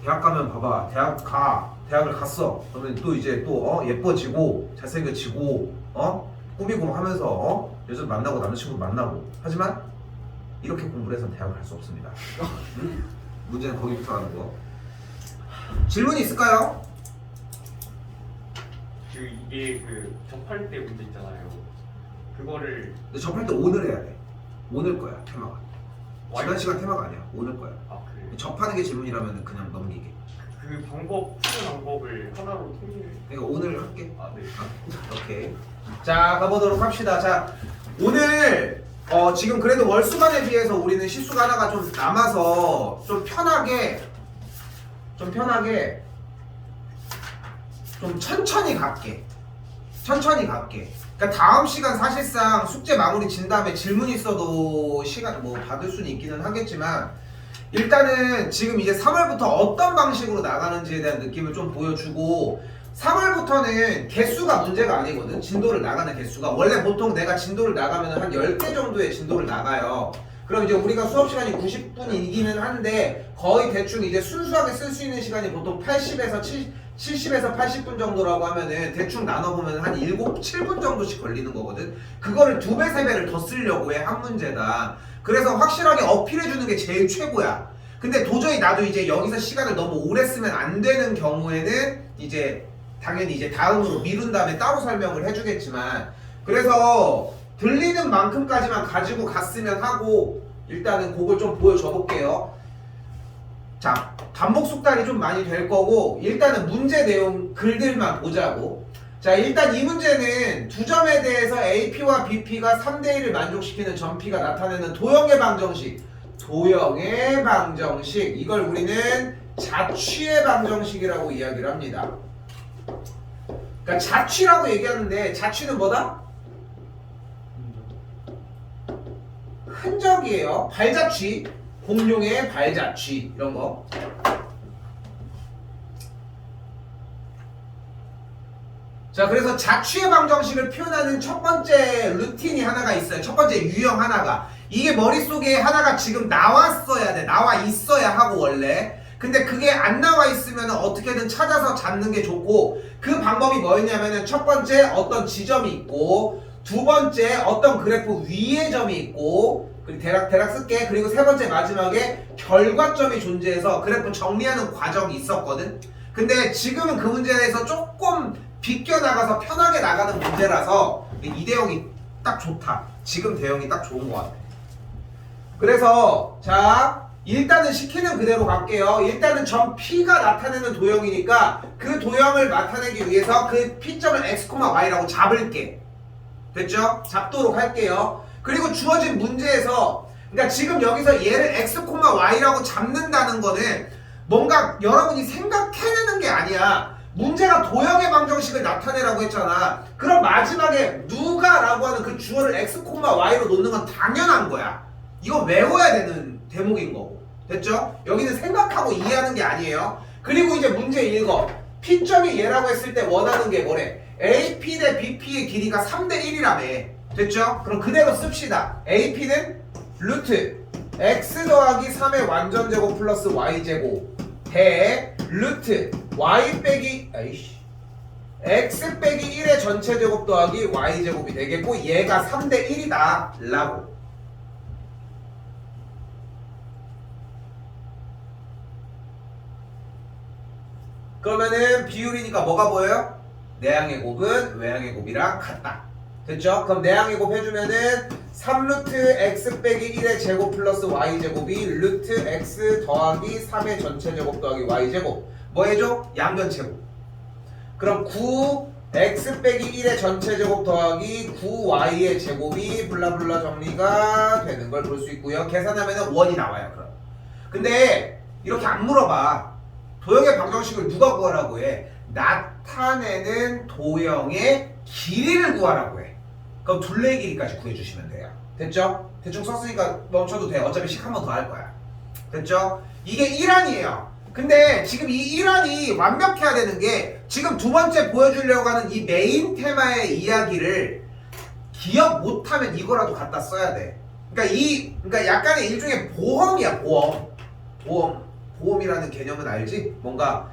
대학 가면 봐봐. 대학을 갔어. 그러면 또 이제 또 예뻐지고 잘생겨지고 꾸미고 하면서 여자 만나고 남자친구 만나고. 하지만 이렇게 공부를 해서 대학을 갈 수 없습니다. 문제는 거기부터 하는 거. 질문이 있을까요? 이게 그 접할 때 문제 있잖아요. 그거를 근데 접할 때 오늘 해야 돼. 오늘 거야 테마가. 지난 시간 테마가 아니야. 오늘 거야. 아 그래. 접하는 게 질문이라면 그냥 넘기게. 그 방법 푸는 방법을 하나로 통일. 그러니까 오늘 할게. 아 네. 오케이. 자 가보도록 합시다. 자 오늘 지금 그래도 월수만에 비해서 우리는 실수가 하나가 좀 남아서 좀 편하게 좀 천천히 갈게. 그러니까 다음 시간 사실상 숙제 마무리 진 다음에 질문 있어도 시간 뭐 받을 수는 있기는 하겠지만 일단은 지금 이제 3월부터 어떤 방식으로 나가는지에 대한 느낌을 좀 보여주고 3월부터는 개수가 문제가 아니거든. 진도를 나가는 개수가 원래 보통 내가 진도를 나가면 한 10개 정도의 진도를 나가요. 그럼 이제 우리가 수업 시간이 90분이기는 한데 거의 대충 이제 순수하게 쓸 수 있는 시간이 보통 70에서 80분 정도라고 하면은 대충 나눠보면 한 7분 정도씩 걸리는 거거든. 그거를 2배, 3배를 더 쓰려고 해, 한 문제당. 그래서 확실하게 어필해주는 게 제일 최고야. 근데 도저히 나도 이제 여기서 시간을 너무 오래 쓰면 안 되는 경우에는 이제 당연히 이제 다음으로 미룬 다음에 따로 설명을 해주겠지만 그래서 들리는 만큼까지만 가지고 갔으면 하고 일단은 그걸 좀 보여줘 볼게요. 자, 반복 숙달이 좀 많이 될 거고 일단은 문제 내용 글들만 보자고. 자, 일단 이 문제는 두 점에 대해서 AP와 BP가 3대1을 만족시키는 점P가 나타내는 도형의 방정식 이걸 우리는 자취의 방정식이라고 이야기를 합니다. 그러니까 자취라고 얘기하는데 자취는 뭐다? 흔적이에요. 발자취, 공룡의 발자취 이런 거. 자, 그래서 자취의 방정식을 표현하는 첫 번째 루틴이 하나가 있어요. 첫 번째 유형 하나가. 이게 머릿속에 하나가 지금 나왔어야 돼. 나와 있어야 하고 원래. 근데 그게 안 나와 있으면 어떻게든 찾아서 잡는 게 좋고 그 방법이 뭐였냐면은 첫 번째 어떤 지점이 있고 두 번째 어떤 그래프 위에 점이 있고 그리고 대략 쓸게. 그리고 세 번째 마지막에 결과점이 존재해서 그래프 정리하는 과정이 있었거든. 근데 지금은 그 문제에 대해서 조금 비껴나가서 편하게 나가는 문제라서 이 대형이 딱 좋다. 지금 대형이 딱 좋은 것 같아. 그래서 자 일단은 시키는 그대로 갈게요. 일단은 점 P가 나타내는 도형이니까 그 도형을 나타내기 위해서 그 P점을 X, Y라고 잡을게. 됐죠? 잡도록 할게요. 그리고 주어진 문제에서 그러니까 지금 여기서 얘를 X, Y라고 잡는다는 거는 뭔가 여러분이 생각해내는 게 아니야. 문제가 도형의 방정식을 나타내라고 했잖아. 그럼 마지막에 누가 라고 하는 그 주어를 X, Y로 놓는 건 당연한 거야. 이거 외워야 되는 대목인 거고. 됐죠? 여기는 생각하고 이해하는 게 아니에요. 그리고 이제 문제 읽어. P점이 얘라고 했을 때 원하는 게 뭐래? AP 대 BP의 길이가 3대 1이라며. 됐죠? 그럼 그대로 씁시다. AP는 루트 X 더하기 3의 완전제곱 플러스 Y제곱 대 루트 Y 빼기 X 빼기 1의 전체제곱 더하기 Y제곱이 되겠고 얘가 3대 1이다 라고. 그러면은 비율이니까 뭐가 보여요? 내항의 곱은 외항의 곱이랑 같다. 됐죠? 그럼 내항의 곱 해주면은 3루트 x 빼기 1의 제곱 플러스 y제곱이 루트 x 더하기 3의 전체제곱 더하기 y제곱 뭐 해줘? 양변체곱. 그럼 9 x 빼기 1의 전체제곱 더하기 9y의 제곱이 블라블라 정리가 되는 걸 볼 수 있고요. 계산하면은 원이 나와요. 그럼 근데 이렇게 안 물어봐. 도형의 방정식을 누가 구하라고 해? 나타내는 도형의 길이를 구하라고 해. 그럼 둘레의 길이까지 구해주시면 돼요. 됐죠? 대충 썼으니까 멈춰도 돼. 어차피 식 한 번 더 할 거야. 됐죠? 이게 1항이에요. 근데 지금 이 1항이 완벽해야 되는 게 지금 두 번째 보여주려고 하는 이 메인 테마의 이야기를 기억 못하면 이거라도 갖다 써야 돼. 그러니까 약간의 일종의 보험이야. 보험. 보험이라는 개념은 알지? 뭔가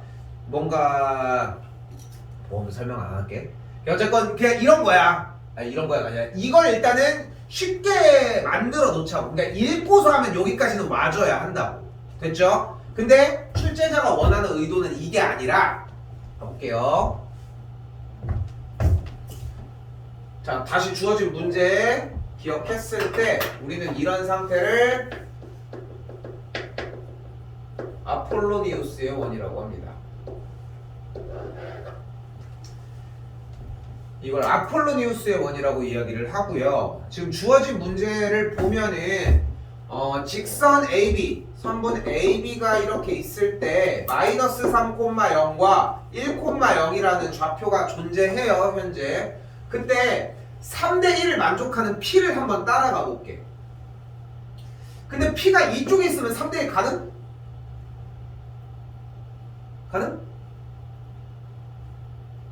보험 설명 안 할게. 어쨌건 그냥 이런 거야. 아니 이런 거야 아니야. 이걸 일단은 쉽게 만들어 놓자고. 그러니까 읽고서 하면 여기까지는 와줘야 한다고. 됐죠? 근데 출제자가 원하는 의도는 이게 아니라 가볼게요. 자, 다시 주어진 문제 기억했을 때 우리는 이런 상태를 아폴로니우스의 원이라고 합니다. 이걸 아폴로니우스의 원이라고 이야기를 하고요. 지금 주어진 문제를 보면은 직선 AB, 선분 AB가 이렇게 있을 때 마이너스 3,0과 1,0이라는 좌표가 존재해요, 현재. 그때 3대 1을 만족하는 P를 한번 따라가 볼게. 근데 P가 이쪽에 있으면 3대 1 가능? 가능?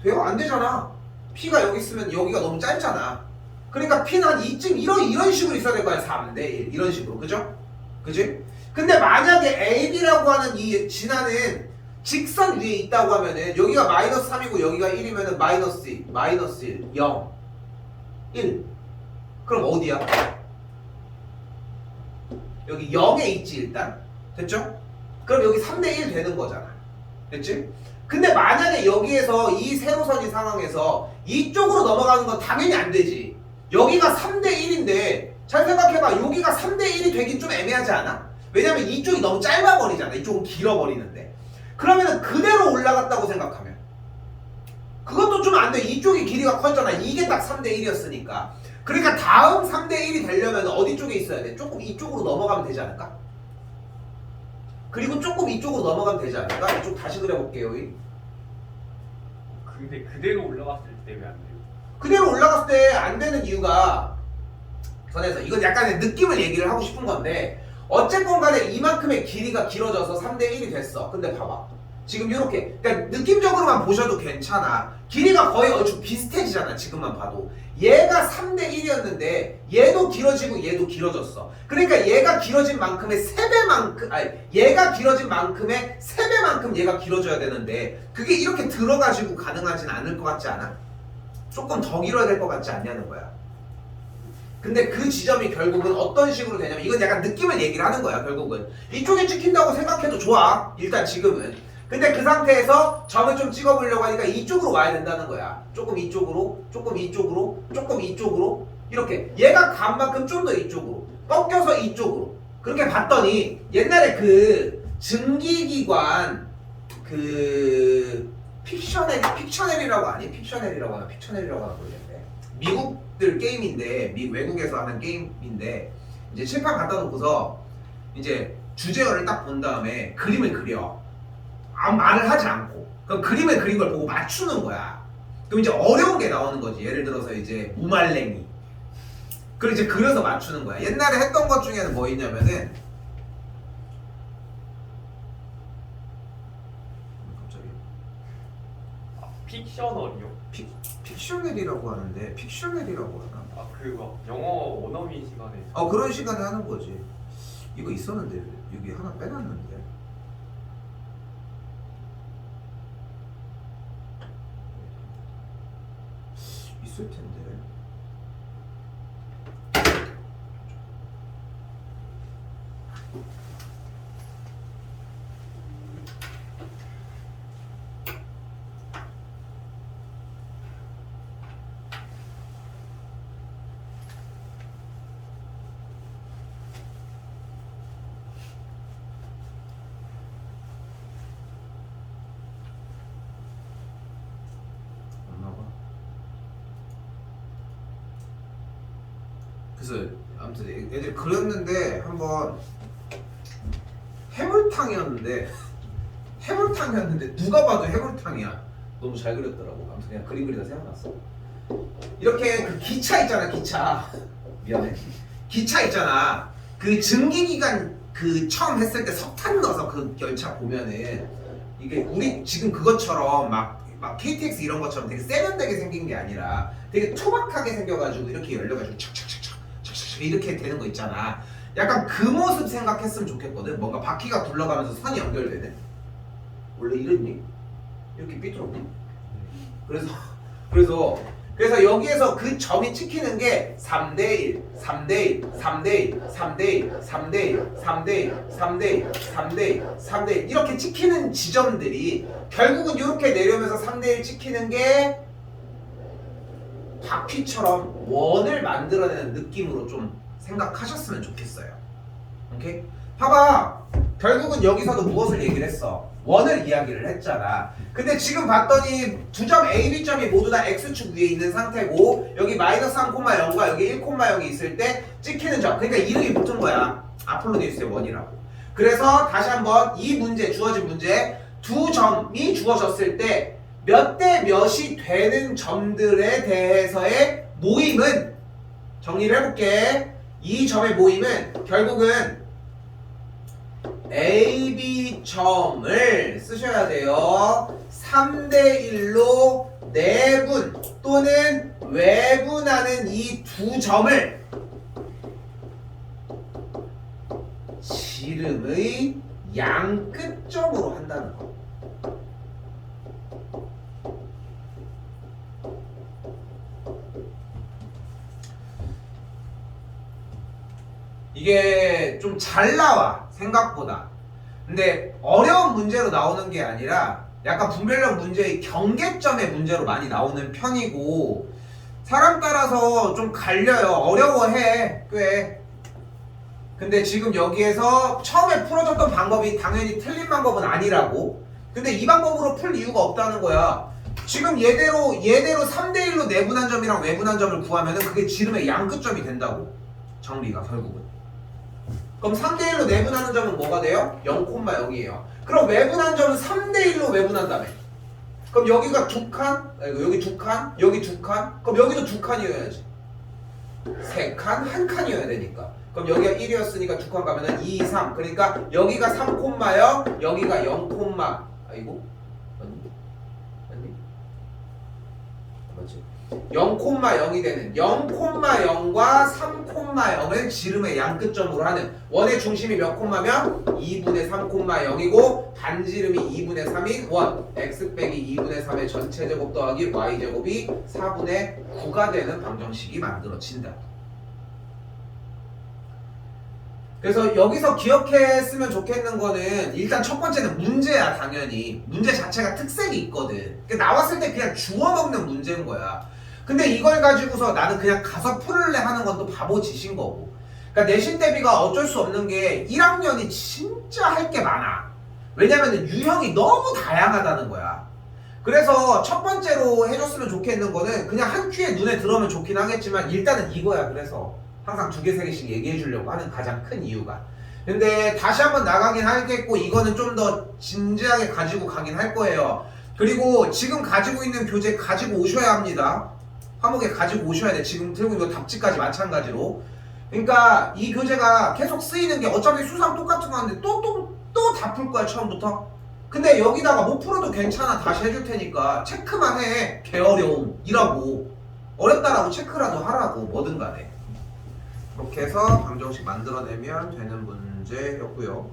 돼요? 안 되잖아. P가 여기 있으면 여기가 너무 짧잖아. 그러니까 P는 한 이쯤 이런 식으로 있어야 될 거야. 3대 1 이런 식으로. 그죠? 그지? 근데 만약에 AB라고 하는 이 진화는 직선 위에 있다고 하면은 여기가 마이너스 3이고 여기가 1이면은 마이너스 1, 0, 1. 그럼 어디야? 여기 0에 있지 일단. 됐죠? 그럼 여기 3대 1 되는 거잖아. 됐지? 근데 만약에 여기에서 이 세로선이 상황에서 이쪽으로 넘어가는 건 당연히 안 되지. 여기가 3대 1인데 잘 생각해봐. 여기가 3대 1이 되긴 좀 애매하지 않아? 왜냐면 이쪽이 너무 짧아버리잖아. 이쪽은 길어버리는데. 그러면은 그대로 올라갔다고 생각하면 그것도 좀 안 돼. 이쪽이 길이가 커졌잖아. 이게 딱 3대 1이었으니까. 그러니까 다음 3대 1이 되려면 어디 쪽에 있어야 돼? 조금 이쪽으로 넘어가면 되지 않을까? 그리고 조금 이쪽으로 넘어가면 되지 않을까? 이쪽 다시 그려볼게요. 근데 그대로 올라갔을 때 왜 안 돼요? 그대로 올라갔을 때 안 되는 이유가 선에서 이건 약간의 느낌을 얘기를 하고 싶은 건데 어쨌건 간에 이만큼의 길이가 길어져서 3대 1이 됐어. 근데 봐봐. 지금 이렇게 그러니까 느낌적으로만 보셔도 괜찮아. 길이가 거의 얼추 비슷해지잖아. 지금만 봐도. 얘가 3대 1이었는데 얘도 길어지고 얘도 길어졌어. 그러니까 얘가 길어진 만큼의 3배만큼 얘가 길어진 만큼의 3배만큼 얘가 길어져야 되는데 그게 이렇게 들어가지고 가능하진 않을 것 같지 않아? 조금 더 길어야 될 것 같지 않냐는 거야. 근데 그 지점이 결국은 어떤 식으로 되냐면 이건 약간 느낌을 얘기를 하는 거야. 결국은 이쪽에 찍힌다고 생각해도 좋아. 일단 지금은. 근데 그 상태에서 점을 좀 찍어보려고 하니까 이쪽으로 와야 된다는 거야. 조금 이쪽으로, 조금 이쪽으로, 조금 이쪽으로 이렇게 얘가 간 만큼 좀 더 이쪽으로 꺾여서 이쪽으로 그렇게 봤더니 옛날에 그 증기기관 그 픽셔넬이라고 하나 픽셔넬이라고 하나 모르겠네. 미국들 게임인데 외국에서 하는 게임인데 이제 칠판 갖다 놓고서 이제 주제어를 딱 본 다음에 그림을 그려. 말을 하지 않고 그럼 그림을 그린 걸 보고 맞추는 거야. 그럼 이제 어려운 게 나오는 거지. 예를 들어서 이제 무말랭이 그걸 이제 그려서 맞추는 거야. 옛날에 했던 것 중에는 뭐 있냐면은 갑자기 픽셔널이요? 픽셔넬이라고 하는데 픽셔넬이라고 하나? 아 그거 영어 원어민 시간에 그런 시간에 하는 거지. 이거 있었는데 여기 하나 빼놨는데 있을 텐데. 그래서 아무튼 애들 그렸는데 한번 해물탕이었는데 누가 봐도 해물탕이야. 너무 잘 그렸더라고. 아무튼 그냥 그림 그리다 생각났어. 이렇게 그 기차 있잖아. 기차 미안해. 기차 있잖아. 그 증기기관 그 처음 했을 때 석탄 넣어서 그 열차 보면은 이게 우리 지금 그것처럼 막 KTX 이런 것처럼 되게 세련되게 생긴 게 아니라 되게 투박하게 생겨가지고 이렇게 열려가지고 착착착착 이렇게 되는 거 있잖아. 약간 그 모습 생각했으면 좋겠거든. 뭔가 바퀴가 굴러가면서 선이 연결되는. 원래 이랬니? 이렇게 삐뚤었니? 그래서 여기에서 그 점이 찍히는 게 3대1, 3대1, 3대1, 3대1, 3대1, 3대1, 3대1, 3대1, 3대1 이렇게 찍히는 지점들이 결국은 이렇게 내려오면서 3대1 찍히는 게 바퀴처럼 원을 만들어내는 느낌으로 좀 생각하셨으면 좋겠어요. 오케이? 봐봐. 결국은 여기서도 무엇을 얘기를 했어? 원을 이야기를 했잖아. 근데 지금 봤더니 두 점 A, B점이 모두 다 X축 위에 있는 상태고 여기 마이너스 3,0과 여기 1,0이 있을 때 찍히는 점. 그러니까 이름이 붙은 거야. 아폴로니우스의 원이라고. 그래서 다시 한번 이 문제, 주어진 문제 두 점이 주어졌을 때 몇 대 몇이 되는 점들에 대해서의 모임은 정리를 해볼게. 이 점의 모임은 결국은 A, B 점을 쓰셔야 돼요. 3대1로 내분 또는 외분하는 이 두 점을 지름의 양끝점으로 한다는 거. 이게 좀 잘 나와 생각보다. 근데 어려운 문제로 나오는 게 아니라 약간 분별력 문제의 경계점의 문제로 많이 나오는 편이고 사람 따라서 좀 갈려요. 어려워해 꽤. 근데 지금 여기에서 처음에 풀어줬던 방법이 당연히 틀린 방법은 아니라고. 근데 이 방법으로 풀 이유가 없다는 거야. 지금 얘대로 3대1로 내분한 점이랑 외분한 점을 구하면은 그게 지름의 양끝점이 된다고. 정리가 결국은. 그럼 3대1로 내분하는 점은 뭐가 돼요? 0,0이에요. 그럼 외분한 점은 3대1로 외분한다며. 그럼 여기가 두 칸, 여기 두 칸, 여기 두 칸, 그럼 여기도 두 칸이어야지. 세 칸, 한 칸이어야 되니까. 그럼 여기가 1이었으니까 두 칸 가면은 2, 3. 그러니까 여기가 3,0, 여기가 0, 아이고. 맞니? 맞지? 0,0이 되는 0,0과 3,0을 지름의 양끝점으로 하는 원의 중심이 몇 콤마면 2분의 3,0이고 반지름이 2분의 3인 원 x 빼기 2분의 3의 전체제곱 더하기 y제곱이 4분의 9가 되는 방정식이 만들어진다. 그래서 여기서 기억했으면 좋겠는 거는 일단 첫 번째는 문제야. 당연히 문제 자체가 특색이 있거든. 나왔을 때 그냥 주워먹는 문제인 거야. 근데 이걸 가지고서 나는 그냥 가서 풀을래 하는 건 또 바보짓인 거고. 그러니까 내신 대비가 어쩔 수 없는 게 1학년이 진짜 할 게 많아. 왜냐면은 유형이 너무 다양하다는 거야. 그래서 첫 번째로 해줬으면 좋겠는 거는 그냥 한 큐에 눈에 들어오면 좋긴 하겠지만 일단은 이거야. 그래서 항상 2개, 3개씩 얘기해 주려고 하는 가장 큰 이유가. 근데 다시 한번 나가긴 하겠고 이거는 좀 더 진지하게 가지고 가긴 할 거예요. 그리고 지금 가지고 있는 교재 가지고 오셔야 합니다. 화목에 가지고 오셔야 돼. 지금 들고 있는 답지까지 마찬가지로. 그러니까 이 교재가 계속 쓰이는 게 어차피 수상 똑같은 거 하는데 또 다 풀 거야 처음부터. 근데 여기다가 못 풀어도 괜찮아. 다시 해줄 테니까 체크만 해. 개어려움이라고. 어렵다라고 체크라도 하라고. 뭐든 간에. 이렇게 해서 방정식 만들어내면 되는 문제였고요.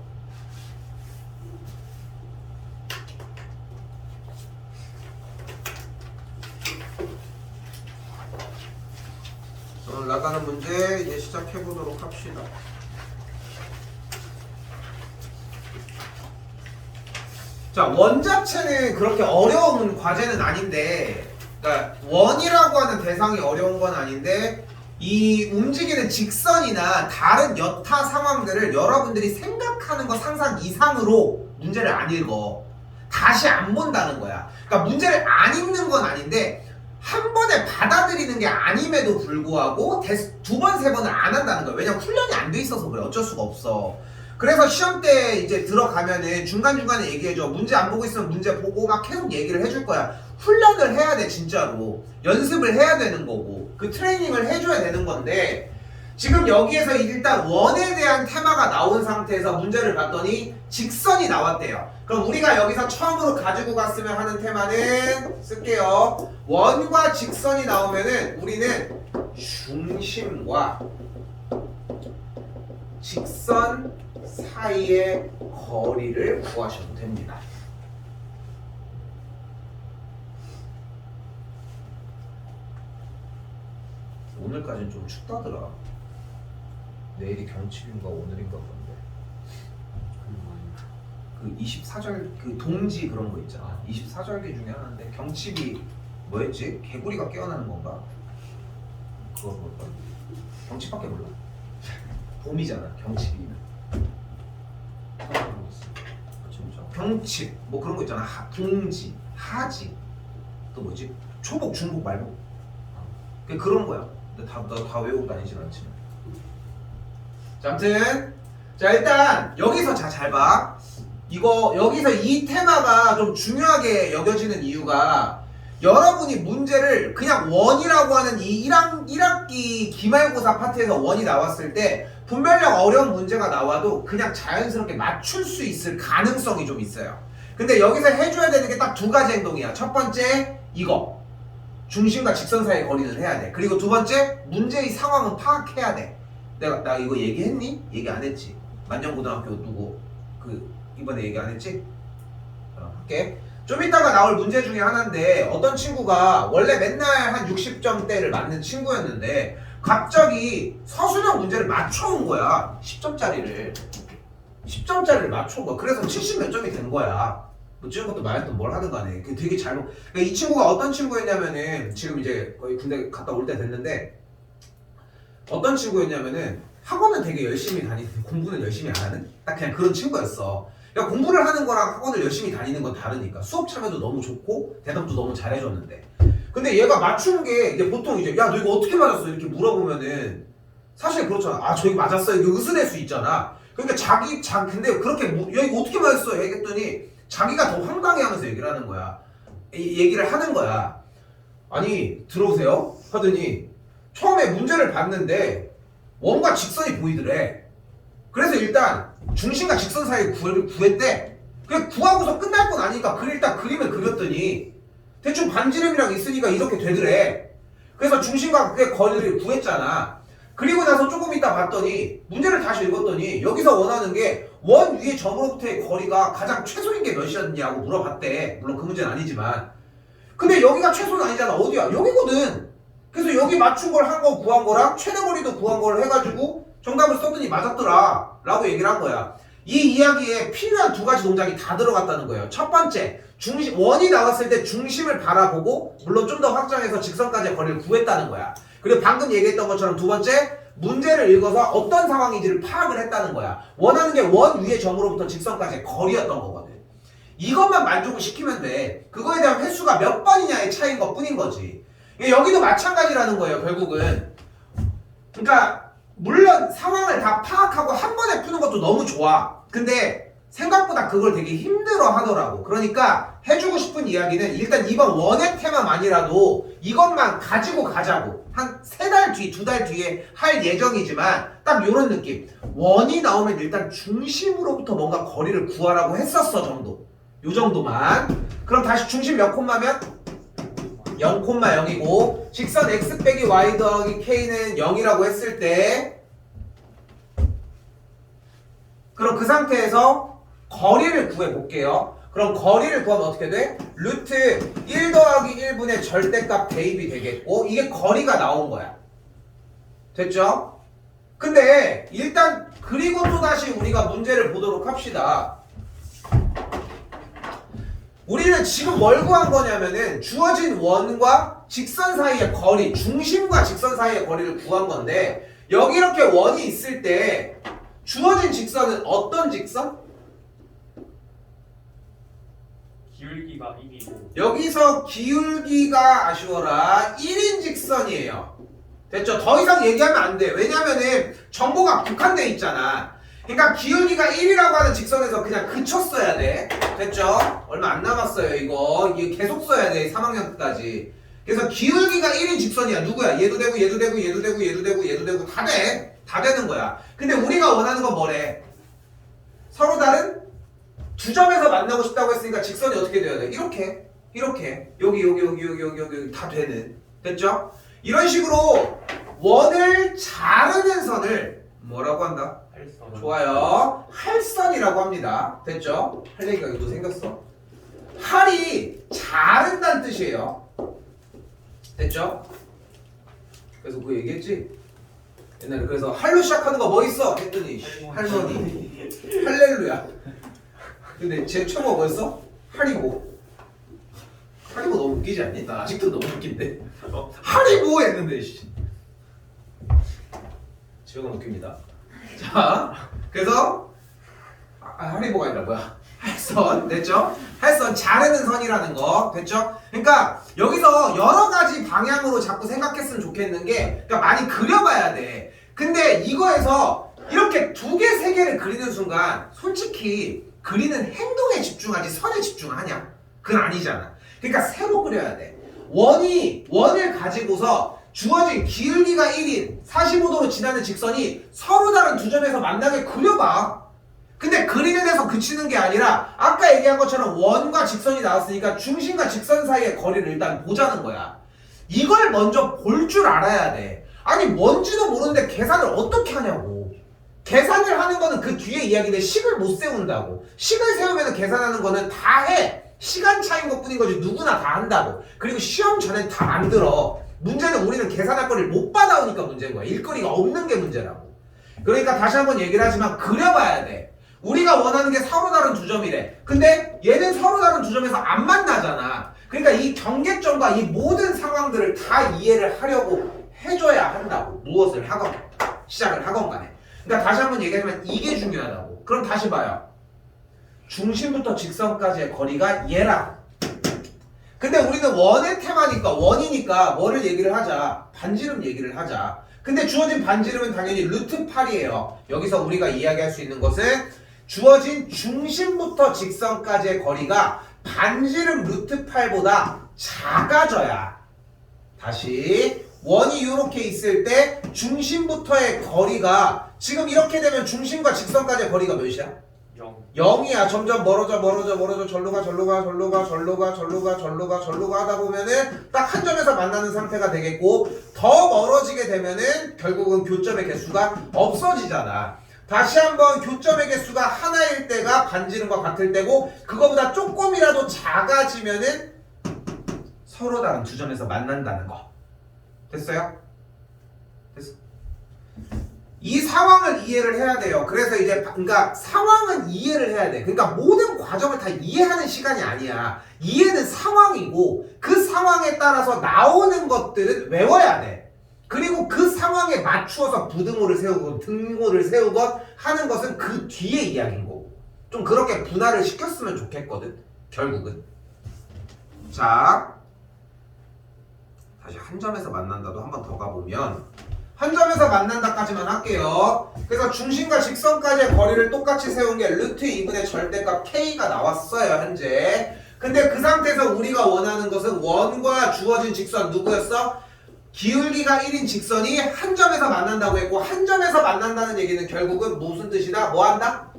오늘 나가는 문제 이제 시작해보도록 합시다. 자, 원 자체는 그렇게 어려운 과제는 아닌데, 그러니까 원이라고 하는 대상이 어려운 건 아닌데 이 움직이는 직선이나 다른 여타 상황들을 여러분들이 생각하는 것 상상 이상으로 문제를 안 읽어. 다시 안 본다는 거야. 그러니까 문제를 안 읽는 건 아닌데 한 번에 받아들이는 게 아님에도 불구하고 두 번, 세 번을 안 한다는 거야. 왜냐면 훈련이 안 돼 있어서 그래. 어쩔 수가 없어. 그래서 시험 때 이제 들어가면은 중간중간에 얘기해줘. 문제 안 보고 있으면 문제 보고 막 계속 얘기를 해줄 거야. 훈련을 해야 돼, 진짜로. 연습을 해야 되는 거고. 그 트레이닝을 해줘야 되는 건데, 지금 여기에서 일단 원에 대한 테마가 나온 상태에서 문제를 봤더니 직선이 나왔대요. 그럼 우리가 여기서 처음으로 가지고 갔으면 하는 테마는 쓸게요. 원과 직선이 나오면은 우리는 중심과 직선 사이의 거리를 구하셔도 됩니다. 오늘까지는 좀 춥다더라. 내일이 경칩인가 오늘인가 그런데. 그 24절 그 동지 그런 거 있잖아. 24절기 중에 하나인데 경칩이 뭐였지? 개구리가 깨어나는 건가? 그거 뭘까? 경칩밖에 몰라. 봄이잖아. 경칩이면. 진짜. 경칩 뭐 그런 거 있잖아. 동지, 하지. 또 뭐지? 초복, 중복, 말복. 그런 거야. 근데 다 외우고 다니진 않지만. 자, 아무튼 자 일단 여기서 잘 봐. 이거 여기서 이 테마가 좀 중요하게 여겨지는 이유가 여러분이 문제를 그냥 원이라고 하는 이 1학기 기말고사 파트에서 원이 나왔을 때 분별력 어려운 문제가 나와도 그냥 자연스럽게 맞출 수 있을 가능성이 좀 있어요. 근데 여기서 해줘야 되는 게 딱 두 가지 행동이야. 첫 번째 이거 중심과 직선 사이의 거리는 해야 돼. 그리고 두 번째 문제의 상황은 파악해야 돼. 나 이거 얘기했니? 얘기 안 했지. 만년고등학교 누구 이번에 얘기 안 했지? 할게. 좀 이따가 나올 문제 중에 하나인데 어떤 친구가 원래 맨날 한 60점대를 맞는 친구였는데 갑자기 서술형 문제를 맞춰온 거야. 10점짜리를 맞춰온 거야. 그래서 70 몇 점이 된 거야. 뭐 찍은 것도 말했든 뭘 하든 간에 되게 그러니까 이 친구가 어떤 친구였냐면은 지금 이제 거의 군대 갔다 올 때 됐는데 어떤 친구였냐면은 학원은 되게 열심히 다니는 공부는 열심히 안 하는 딱 그냥 그런 친구였어. 그러니까 공부를 하는 거랑 학원을 열심히 다니는 건 다르니까 수업 참여도 너무 좋고 대답도 너무 잘해줬는데 근데 얘가 맞춘 게 이제 보통 이제 야 너 이거 어떻게 맞았어 이렇게 물어보면은 사실 그렇잖아. 아 저기 맞았어 이거 으스낼 수 있잖아. 그러니까 근데 그렇게 야 이거 어떻게 맞았어 얘기했더니 자기가 더 황당해하면서 얘기를 하는 거야. 얘기를 하는 거야. 아니 들어오세요 하더니 처음에 문제를 봤는데 원과 직선이 보이더래. 그래서 일단 중심과 직선 사이의 거리를 구했대. 그래 구하고서 끝날 건 아니니까 일단 그림을 그렸더니 대충 반지름이랑 있으니까 이렇게 되더래. 그래서 중심과 그 거리를 구했잖아. 그리고 나서 조금 있다 봤더니 문제를 다시 읽었더니 여기서 원하는 게 원 위의 점으로부터의 거리가 가장 최소인 게 몇이었냐고 물어봤대. 물론 그 문제는 아니지만. 근데 여기가 최소는 아니잖아. 어디야? 여기거든. 그래서 여기 맞춘 걸 한 거 구한 거랑 최대 거리도 구한 걸 해가지고 정답을 썼더니 맞았더라 라고 얘기를 한 거야. 이 이야기에 필요한 두 가지 동작이 다 들어갔다는 거예요. 첫 번째, 원이 나왔을 때 중심을 바라보고 물론 좀 더 확장해서 직선까지의 거리를 구했다는 거야. 그리고 방금 얘기했던 것처럼 두 번째, 문제를 읽어서 어떤 상황인지를 파악을 했다는 거야. 원하는 게 원 위의 점으로부터 직선까지의 거리였던 거거든. 이것만 만족을 시키면 돼. 그거에 대한 횟수가 몇 번이냐의 차이인 것 뿐인 거지. 여기도 마찬가지라는 거예요, 결국은. 그러니까 물론 상황을 다 파악하고 한 번에 푸는 것도 너무 좋아. 근데 생각보다 그걸 되게 힘들어 하더라고. 그러니까 해주고 싶은 이야기는 일단 이번 원의 테마만이라도 이것만 가지고 가자고. 한 3달 뒤, 2달 뒤에 할 예정이지만 딱 요런 느낌. 원이 나오면 일단 중심으로부터 뭔가 거리를 구하라고 했었어 정도. 요 정도만. 그럼 다시 중심 몇 콤마면? 0,0이고 직선 x 빼기 y 더하기 k는 0이라고 했을 때 그럼 그 상태에서 거리를 구해 볼게요. 그럼 거리를 구하면 어떻게 돼? 루트 1 더하기 1분의 절대값 대입이 되겠고 이게 거리가 나온 거야. 됐죠? 근데 일단 그리고 또다시 우리가 문제를 보도록 합시다. 우리는 지금 뭘 구한 거냐면은 주어진 원과 직선 사이의 거리, 중심과 직선 사이의 거리를 구한 건데 여기 이렇게 원이 있을 때 주어진 직선은 어떤 직선? 기울기가 1이고 여기서 기울기가 아쉬워라 1인 직선이에요. 됐죠? 더 이상 얘기하면 안 돼. 왜냐면은 정보가 국한돼 있잖아. 그러니까 기울기가 1이라고 하는 직선에서 그냥 그쳤어야 돼. 됐죠? 얼마 안 남았어요 이거 계속 써야 돼 3학년까지. 그래서 기울기가 1인 직선이야. 누구야? 얘도 되고 얘도 되고 얘도 되고 얘도 되고 얘도 되고 다 돼. 다 되는 거야. 근데 우리가 원하는 건 뭐래? 서로 다른 두 점에서 만나고 싶다고 했으니까 직선이 어떻게 돼야 돼? 이렇게 여기 다 되는. 됐죠? 이런 식으로 원을 자르는 선을 뭐라고 한다? 할선. 좋아요. 할선이라고 합니다. 됐죠? 할 얘기가 또 생겼어. 할이 자른다는 뜻이에요. 됐죠? 그래서 그거 얘기했지? 옛날에 그래서 할로 시작하는 거 뭐 있어? 했더니 할머니 할렐루야. 근데 제 최고가 뭐였어? 하리보. 하리보 너무 웃기지 않니? 나 아직도 너무 웃긴데. 하리보 했는데 씨. 지금 웃깁니다. 자, 그래서 하리보가 아니라 뭐야? 할선 됐죠? 할선 자르는 선이라는 거 됐죠? 그러니까 여기서 여러 가지 방향으로 자꾸 생각했으면 좋겠는 게 그러니까 많이 그려봐야 돼. 근데 이거에서 이렇게 두 개, 세 개를 그리는 순간 솔직히 그리는 행동에 집중하지 선에 집중하냐? 그건 아니잖아. 그러니까 세로 그려야 돼. 원을 가지고서 주어진 기울기가 1인 45도로 지나는 직선이 서로 다른 두 점에서 만나게 그려봐. 근데 그리는 데서 그치는 게 아니라 아까 얘기한 것처럼 원과 직선이 나왔으니까 중심과 직선 사이의 거리를 일단 보자는 거야. 이걸 먼저 볼 줄 알아야 돼. 아니 뭔지도 모르는데 계산을 어떻게 하냐고. 계산을 하는 거는 그 뒤에 이야기인데 식을 못 세운다고. 식을 세우면 계산하는 거는 다 해. 시간 차이인 것 뿐인 거지 누구나 다 한다고. 그리고 시험 전엔 다 만들어. 문제는 우리는 계산할 거리를 못 받아오니까 문제인 거야. 일거리가 없는 게 문제라고. 그러니까 다시 한번 얘기를 하지만 그려봐야 돼. 우리가 원하는 게 서로 다른 두 점이래. 근데 얘는 서로 다른 두 점에서 안 만나잖아. 그러니까 이 경계점과 이 모든 상황들을 다 이해를 하려고 해줘야 한다고. 무엇을 하건 시작을 하건 간에. 그러니까 다시 한번 얘기하지만 이게 중요하다고. 그럼 다시 봐요. 중심부터 직선까지의 거리가 얘라고. 근데 우리는 원의 테마니까 원이니까 뭐를 얘기를 하자. 반지름 얘기를 하자. 근데 주어진 반지름은 당연히 루트 8이에요. 여기서 우리가 이야기할 수 있는 것은 주어진 중심부터 직선까지의 거리가 반지름 루트 8보다 작아져야. 다시 원이 이렇게 있을 때 중심부터의 거리가 지금 이렇게 되면 중심과 직선까지의 거리가 몇이야? 0이야. 점점 멀어져 절로 가 하다 보면은 딱 한 점에서 만나는 상태가 되겠고 더 멀어지게 되면은 결국은 교점의 개수가 없어지잖아. 다시 한번 교점의 개수가 하나일 때가 반지름과 같을 때고 그거보다 조금이라도 작아지면은 서로 다른 두 점에서 만난다는 거. 됐어요? 됐어. 이 상황을 이해를 해야 돼요. 그래서 이제 그러니까 상황은 이해를 해야 돼. 그러니까 모든 과정을 다 이해하는 시간이 아니야. 이해는 상황이고 그 상황에 따라서 나오는 것들은 외워야 돼. 그리고 그 상황에 맞추어서 부등호를 세우고 등호를 세우건 하는 것은 그 뒤에 이야기인 거고. 좀 그렇게 분할을 시켰으면 좋겠거든. 결국은. 자, 다시 한 점에서 만난다도 한 번 더 가보면 한 점에서 만난다까지만 할게요. 그래서 중심과 직선까지의 거리를 똑같이 세운 게 루트 2분의 절대값 K가 나왔어요 현재. 근데 그 상태에서 우리가 원하는 것은 원과 주어진 직선 누구였어? 기울기가 1인 직선이 한 점에서 만난다고 했고 한 점에서 만난다는 얘기는 결국은 무슨 뜻이다? 뭐 한다?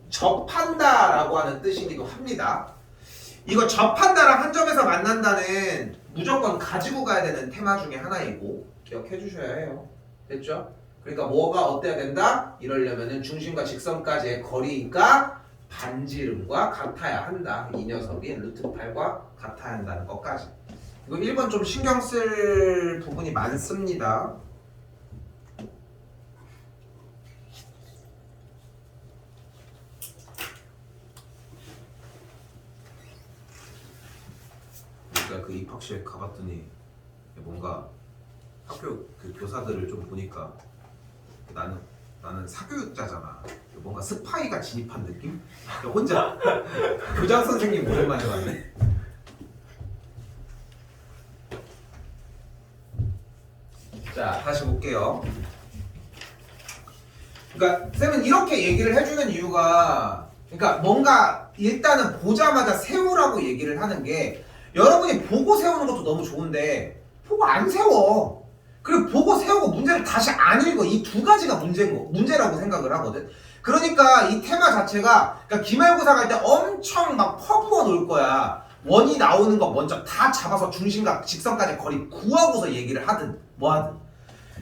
접한다 라고 하는 뜻이기도 합니다. 이거 접한다랑 한 점에서 만난다는 무조건 가지고 가야 되는 테마 중에 하나이고 기억해 주셔야 해요. 됐죠? 그러니까 뭐가 어때야 된다? 이러려면은 중심과 직선까지의 거리가 반지름과 같아야 한다. 이 녀석이 루트 8과 같아야 한다는 것까지. 이거 1번 좀 신경 쓸 부분이 많습니다. 그러니까 그 입학시에 가봤더니 뭔가 학교 그 교사들을 좀 보니까 나는 사교육자잖아. 뭔가 스파이가 진입한 느낌? 혼자 교장 선생님 오랜만에 봤네. 자, 다시 볼게요. 그러니까 쌤은 이렇게 얘기를 해주는 이유가 그러니까 뭔가 일단은 보자마자 세우라고 얘기를 하는 게 여러분이 보고 세우는 것도 너무 좋은데 보고 안 세워. 그리고 보고 세우고 문제를 다시 안 읽어. 이 두 가지가 문제라고 생각을 하거든. 그러니까 이 테마 자체가 그러니까 기말고사 갈 때 엄청 막 퍼부어 놓을 거야. 원이 나오는 거 먼저 다 잡아서 중심과 직선까지 거리 구하고서 얘기를 하든 뭐 하든.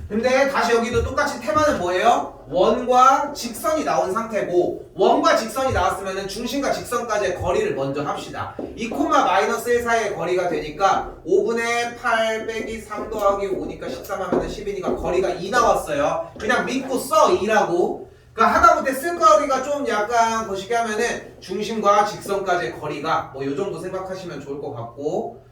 근데 다시 여기도 똑같이 테마는 뭐예요? 원과 직선이 나온 상태고 원과 직선이 나왔으면 중심과 직선까지의 거리를 먼저 합시다. 2,-1 사이의 거리가 되니까 5분의 8 빼기 3 더하기 5니까 13 하면 10이니까 거리가 2 나왔어요. 그냥 믿고 써 2라고. 그러니까 하다못해 쓸 거리가 좀 약간 거시기 하면은 중심과 직선까지의 거리가 뭐 요 정도 생각하시면 좋을 것 같고.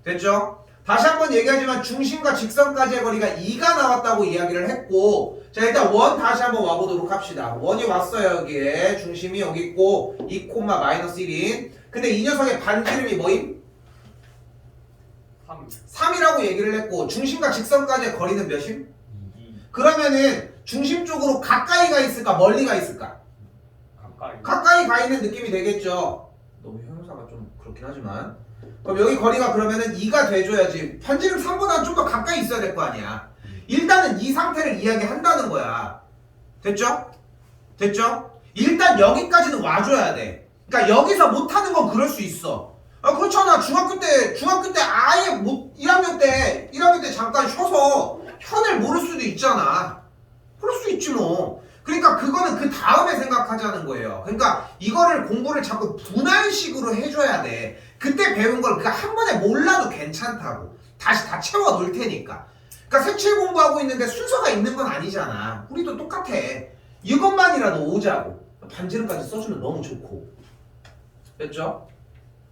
됐죠? 다시 한번 얘기하지만 중심과 직선까지의 거리가 2가 나왔다고 이야기를 했고, 자 일단 원 다시 한번 와보도록 합시다. 원이 왔어요. 여기에 중심이 여기 있고 2,-1인 근데 이 녀석의 반지름이 뭐임? 3이라고 얘기를 했고 중심과 직선까지의 거리는 몇임? 2 그러면은 중심 쪽으로 가까이 가 있을까 멀리 가 있을까? 가까이 가 있는 느낌이 되겠죠. 너무 형용사가 좀 그렇긴 하지만 그럼 여기 거리가 그러면은 2가 돼줘야지. 반지름 3보다 좀 더 가까이 있어야 될 거 아니야. 일단은 이 상태를 이야기한다는 거야. 됐죠? 됐죠? 일단 여기까지는 와줘야 돼. 그러니까 여기서 못하는 건 그럴 수 있어. 아 그렇잖아. 중학교 때 아예 못 1학년 때 잠깐 쉬어서 현을 모를 수도 있잖아. 그럴 수 있지 뭐. 그러니까 그거는 그 다음에 생각하자는 거예요. 그러니까 이거를 공부를 자꾸 분할식으로 해줘야 돼. 그때 배운 걸 그냥 한 번에 몰라도 괜찮다고. 다시 다 채워 놓을 테니까. 그러니까 색칠 공부하고 있는데 순서가 있는 건 아니잖아. 우리도 똑같아. 이것만이라도 오자고. 반지름까지 써주면 너무 좋고. 됐죠?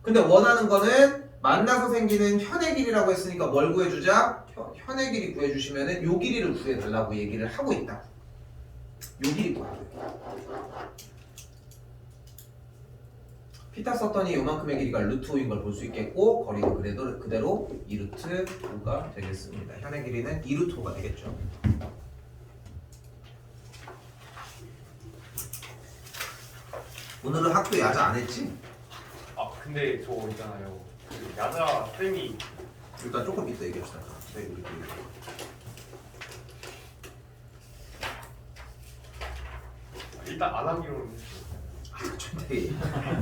근데 원하는 거는 만나서 생기는 현의 길이라고 했으니까 뭘 구해주자? 현의 길이 구해주시면은 요 길이를 구해달라고 얘기를 하고 있다. 요 길이 구하고요. 피타 썼더니 요만큼의 길이가 루트 5인 걸 볼 수 있겠고 거리는 그대로 2루트 5가 되겠습니다. 현의 길이는 2루트 5가 되겠죠. 오늘은 학교 야자 안 했지? 아 근데 저 있잖아요. 그 야자 쌤이 일단 조금 이따 얘기합시다. 저희 우리 일단 안 하기로는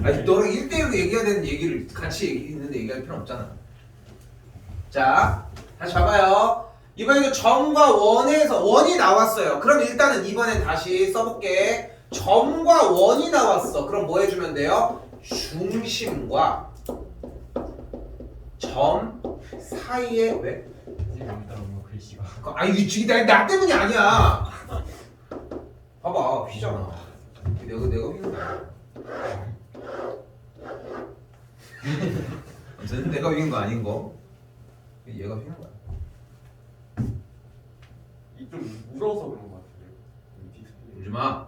아니 너랑 1대1로 얘기해야 되는 얘기를 같이 있는데 얘기할 필요는 없잖아. 자 다시 봐봐요. 이번에 그 점과 원에서 원이 나왔어요. 그럼 일단은 이번엔 다시 써볼게. 점과 원이 나왔어. 그럼 뭐 해주면 돼요? 중심과 점 사이에 왜? 글씨가 아니 이게 나 때문이 아니야. 봐봐 휘잖아. 내가 휘는 거야. 어쨌든 내가 휘는 거 아닌 거. 얘가 휘는 거야. 이 좀 물어서 그런 것 같은데. 울지 마.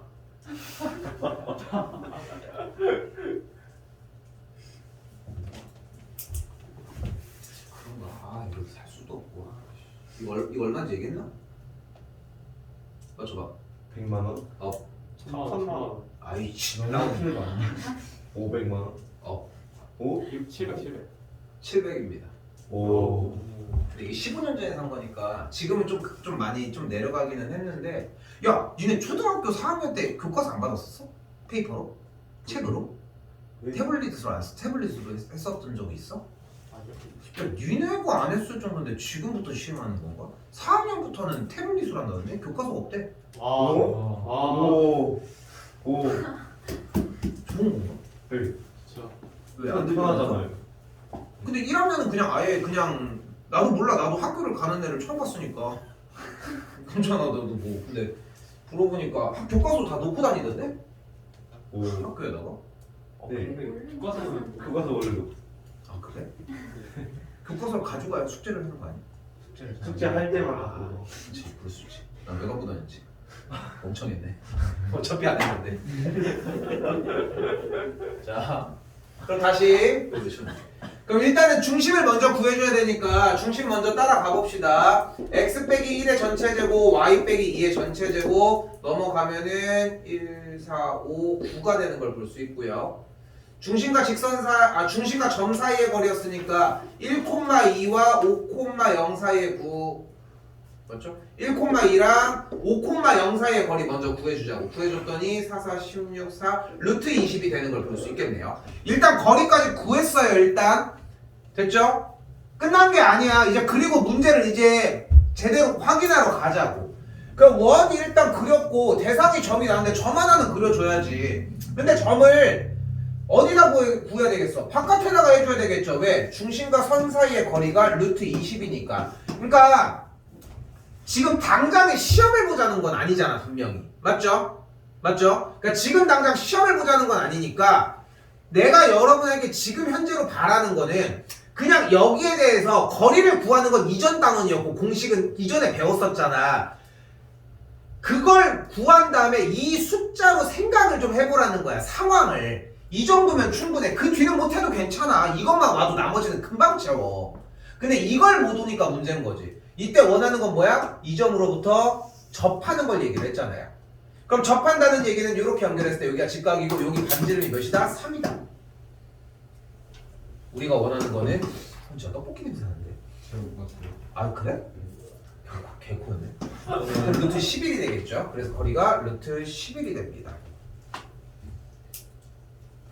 그런가? 아 이렇게 살 수도 없고. 이거 얼마인지 얘기했나? 맞춰봐. 100만 원? 어. 3만 원. 아이 너무 큰 거 아니야? 500만 원? 어. 오? 700. 700입니다. 오. 근데 이게 15년 전에 산 거니까 지금은 좀 많이 좀 내려가기는 했는데 야 니네 초등학교 4학년 때 교과서 안 받았었어? 페이퍼로? 책으로? 왜? 태블릿으로 했었던 적이 있어? 아니요. 야 니네가 안 했을 정도인데 지금부터 시험하는 건가? 4학년부터는 태블릿으로 한다는데? 교과서가 없대. 와. 오. 오. 좋은 건가? 네. 진짜. 왜안 편하잖아요. 근데 1학년은 그냥 아예 그냥 나도 몰라. 나도 학교를 가는 애를 처음 봤으니까 괜찮아. 너도 뭐 근데 물어보니까 교과서 다 놓고 다니던데? 오. 학교에다가? 네. 근데 교과서는 교과서 원래도 아 그래? 교과서를 가져가야 숙제를 하는 거 아니야? 숙제할 때만 하고. 그렇지 그럴 수 있지. 난 왜 갖고 다녔지? 멍청했네. 어차피 안 했는데. 자 그럼 다시 그럼 일단은 중심을 먼저 구해줘야 되니까 중심 먼저 따라가 봅시다. x 빼기 1의 전체 제곱 y 빼기 2의 전체 제곱 넘어가면은 1, 4, 5, 9가 되는 걸 볼 수 있고요. 중심과 중심과 점 사이의 거리였으니까 1,2와 5,0 사이의 9 맞죠? 1,2랑 5,0 사이의 거리 먼저 구해주자고. 구해줬더니 4, 4, 16, 4 루트 20이 되는 걸 볼 수 있겠네요. 일단 거리까지 구했어요. 일단 됐죠? 끝난 게 아니야. 이제 그리고 문제를 이제 제대로 확인하러 가자고. 그러니까 원이 일단 그렸고 대상이 점이 나왔는데 점 하나는 그려줘야지. 근데 점을 어디다 구해야 되겠어? 바깥에다가 해줘야 되겠죠. 왜? 중심과 선 사이의 거리가 루트 20이니까. 그러니까 지금 당장에 시험을 보자는 건 아니잖아, 분명히. 맞죠? 맞죠? 그러니까 지금 당장 시험을 보자는 건 아니니까 내가 여러분에게 지금 현재로 바라는 거는 그냥 여기에 대해서 거리를 구하는 건 이전 단원이었고 공식은 이전에 배웠었잖아. 그걸 구한 다음에 이 숫자로 생각을 좀 해보라는 거야. 상황을. 이 정도면 충분해. 그 뒤는 못해도 괜찮아. 이것만 와도 나머지는 금방 채워. 근데 이걸 못 오니까 문제인 거지. 이때 원하는 건 뭐야? 이 점으로부터 접하는 걸 얘기를 했잖아요. 그럼 접한다는 얘기는 이렇게 연결했을 때 여기가 직각이고 여기 반지름이 몇이다? 3이다. 우리가 원하는 거는 진짜 떡볶이 냄새 나는데. 아 그래? 개코였네. 루트 11이 되겠죠. 그래서 거리가 루트 11이 됩니다.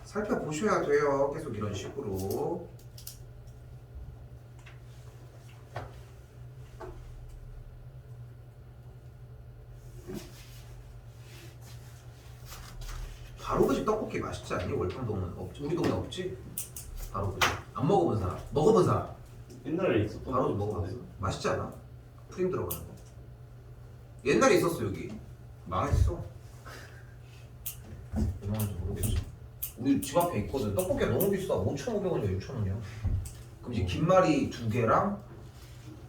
살펴보셔야 돼요. 계속 이런 식으로. 바로 그 집 떡볶이 맛있지 않니? 월평동은 없지. 우리 동네 없지? 바로 그 집. 안 먹어본 사람. 먹어본 사람. 옛날에 있었던 바로 거 먹어봤어. 같은데. 맛있지 않아? 프림 들어가는 거. 옛날에 있었어 여기. 망했어. 얼마인지 모르겠어. 우리 집 앞에 있거든. 떡볶이가 너무 비싸. 5,500원이야 6,000원이야. 그럼 이제 김말이 2개랑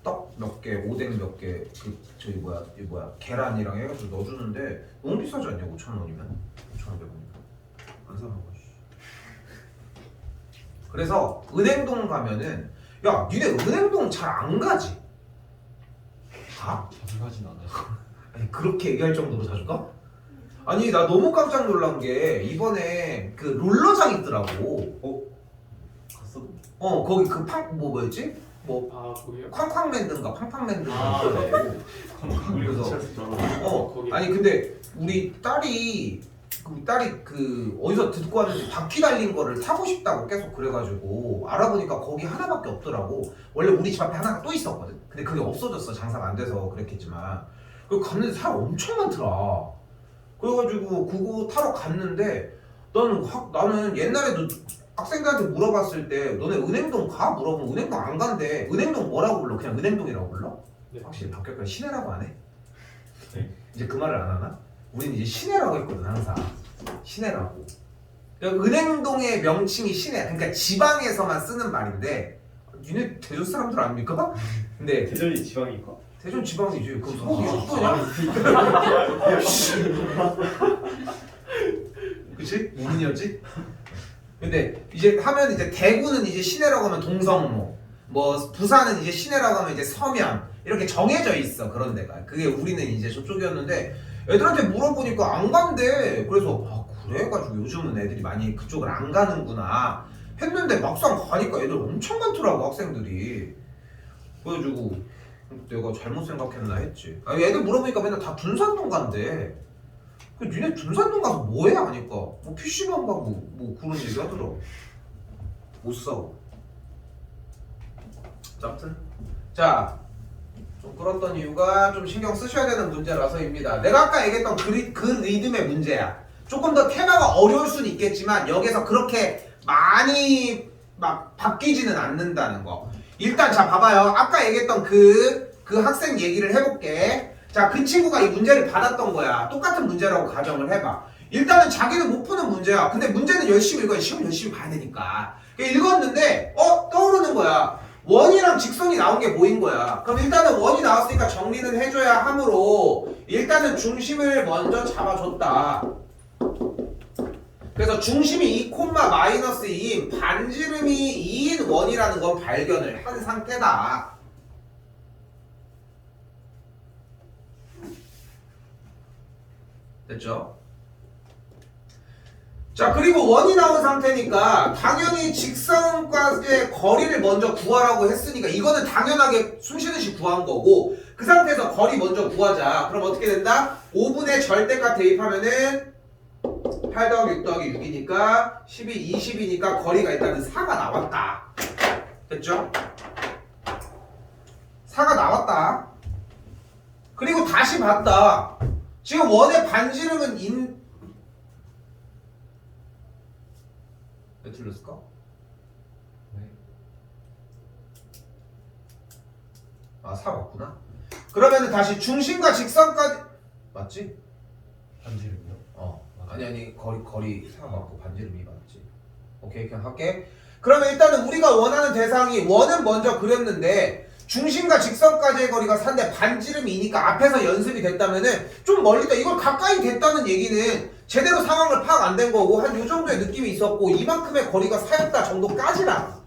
떡 몇 개, 오뎅 몇 개, 그 저기 뭐야, 이 뭐야 계란이랑 해가지고 넣어주는데 너무 비싸지 않냐? 5,000원이면 5,500원이면 안 사 먹어. 그래서 은행동 가면은 야 니네 은행동 잘 안 가지? 가? 자주 가진 않아요. 아니 그렇게 얘기할 정도로 자주 가? 아니 나 너무 깜짝 놀란 게 이번에 그 롤러장 있더라고. 갔어? 거기 그 뭐였지? 뭐 아 거기요? 쾅쾅랜드인가 팡팡랜드인가 아, 있더라고. 그래서 거기. 아니 근데 우리 딸이 그 어디서 듣고 왔는데 바퀴 달린 거를 타고 싶다고 계속 그래가지고 알아보니까 거기 하나밖에 없더라고. 원래 우리 집 앞에 하나가 또 있었거든. 근데 그게 없어졌어. 장사가 안 돼서 그랬겠지만. 그리고 갔는데 사람 엄청 많더라. 그래가지고 그거 타러 갔는데 나는 옛날에도 학생들한테 물어봤을 때 너네 은행동 가? 물어보면 은행동 안 간대. 은행동 뭐라고 불러? 그냥 은행동이라고 불러? 네. 확실히 바뀌었구나. 시내라고 안 해? 네. 이제 그 말을 안 하나? 우리는 이제 시내라고 했거든 항상. 시내라고. 그러니까 은행동의 명칭이 시내. 그러니까 지방에서만 쓰는 말인데 니네 대전 사람들 아닙니까? 근데 대전이 지방인가? 대전 지방이지. 그럼 서울이 어떠냐? 그치? 우문이었지? 근데 이제 하면 이제 대구는 이제 시내라고 하면 동성로, 뭐 부산은 이제 시내라고 하면 이제 서면 이렇게 정해져 있어. 그런 데가. 그게 우리는 이제 저쪽이었는데 애들한테 물어보니까 안 간대. 그래서 아 그래가지고 요즘은 애들이 많이 그쪽을 안 가는구나 했는데 막상 가니까 애들 엄청 많더라고 학생들이. 그래가지고 내가 잘못 생각했나 했지. 아니 애들 물어보니까 맨날 다 둔산동 간대. 그 니네 둔산동 가서 뭐해? 하니까 뭐 PC방 가고 뭐 그런 얘기 하더라고. 못 싸워. 아무튼 자, 좀 끌었던 이유가 좀 신경 쓰셔야 되는 문제라서입니다. 내가 아까 얘기했던 그 리듬의 문제야. 조금 더 테마가 어려울 수는 있겠지만 여기서 그렇게 많이 막 바뀌지는 않는다는 거. 일단 자 봐봐요. 아까 얘기했던 그 학생 얘기를 해볼게. 자, 그 친구가 이 문제를 받았던 거야. 똑같은 문제라고 가정을 해봐. 일단은 자기는 못 푸는 문제야. 근데 문제는 열심히 읽어야 시험 열심히 봐야 되니까. 읽었는데 떠오르는 거야. 원이랑 직선이 나온 게 보인 거야. 그럼 일단은 원이 나왔으니까 정리는 해줘야 하므로 일단은 중심을 먼저 잡아줬다. 그래서 중심이 2,-2인 반지름이 2인 원이라는 건 발견을 한 상태다. 됐죠? 자, 그리고 원이 나온 상태니까 당연히 직선과의 거리를 먼저 구하라고 했으니까 이거는 당연하게 숨쉬듯이 구한 거고, 그 상태에서 거리 먼저 구하자. 그럼 어떻게 된다? 5분의 절대값 대입하면은 8 더하기 6 더하기 6이니까 12, 20이니까 거리가 일단은 4가 나왔다. 됐죠? 4가 나왔다. 그리고 다시 봤다. 지금 원의 반지름은 왜 틀렸을까? 아, 4 맞구나. 그러면은 다시 중심과 직선까지 맞지? 반지름이요? 아니 거리 4 맞고 반지름이 맞지. 오케이, 그냥 할게. 그러면 일단은 우리가 원하는 대상이 원은 먼저 그렸는데 중심과 직선까지의 거리가 4인데 반지름이 2니까 앞에서 연습이 됐다면은 좀 멀리 있다. 이걸 가까이 됐다는 얘기는 제대로 상황을 파악 안 된 거고 한 요 정도의 느낌이 있었고 이만큼의 거리가 4였다 정도까지라.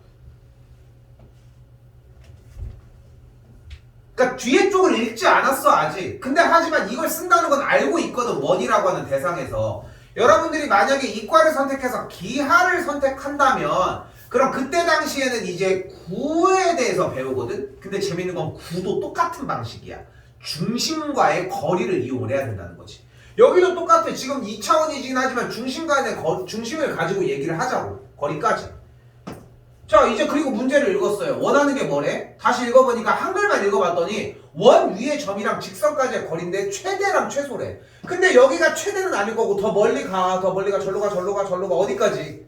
그러니까 뒤에 쪽을 읽지 않았어 아직. 근데 하지만 이걸 쓴다는 건 알고 있거든. 원이라고 하는 대상에서. 여러분들이 만약에 이과를 선택해서 기하를 선택한다면 그럼 그때 당시에는 이제 구에 대해서 배우거든. 근데 재밌는 건 구도 똑같은 방식이야. 중심과의 거리를 이용을 해야 된다는 거지. 여기도 똑같아. 지금 2차원이긴 하지만 중심을 가지고 얘기를 하자고. 거리까지. 자, 이제 그리고 문제를 읽었어요. 원하는 게 뭐래? 다시 읽어보니까 한글만 읽어봤더니 원 위의 점이랑 직선까지의 거리인데 최대랑 최소래. 근데 여기가 최대는 아닐 거고 더 멀리 가, 절로 가, 어디까지?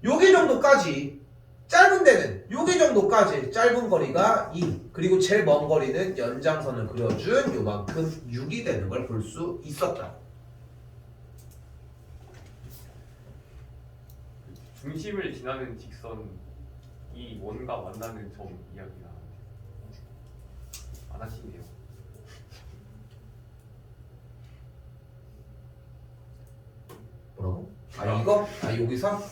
여기 정도까지. 짧은 데는 여기 정도까지. 짧은 거리가 2. 그리고 제일 먼 거리는 연장선을 그려준 요만큼 6이 되는 걸 볼 수 있었다. 중심을 지나는 직선이 원과 만나는 점 이야기가 안 하시네요. 뭐라고? 아, 이거? 아, 여기서?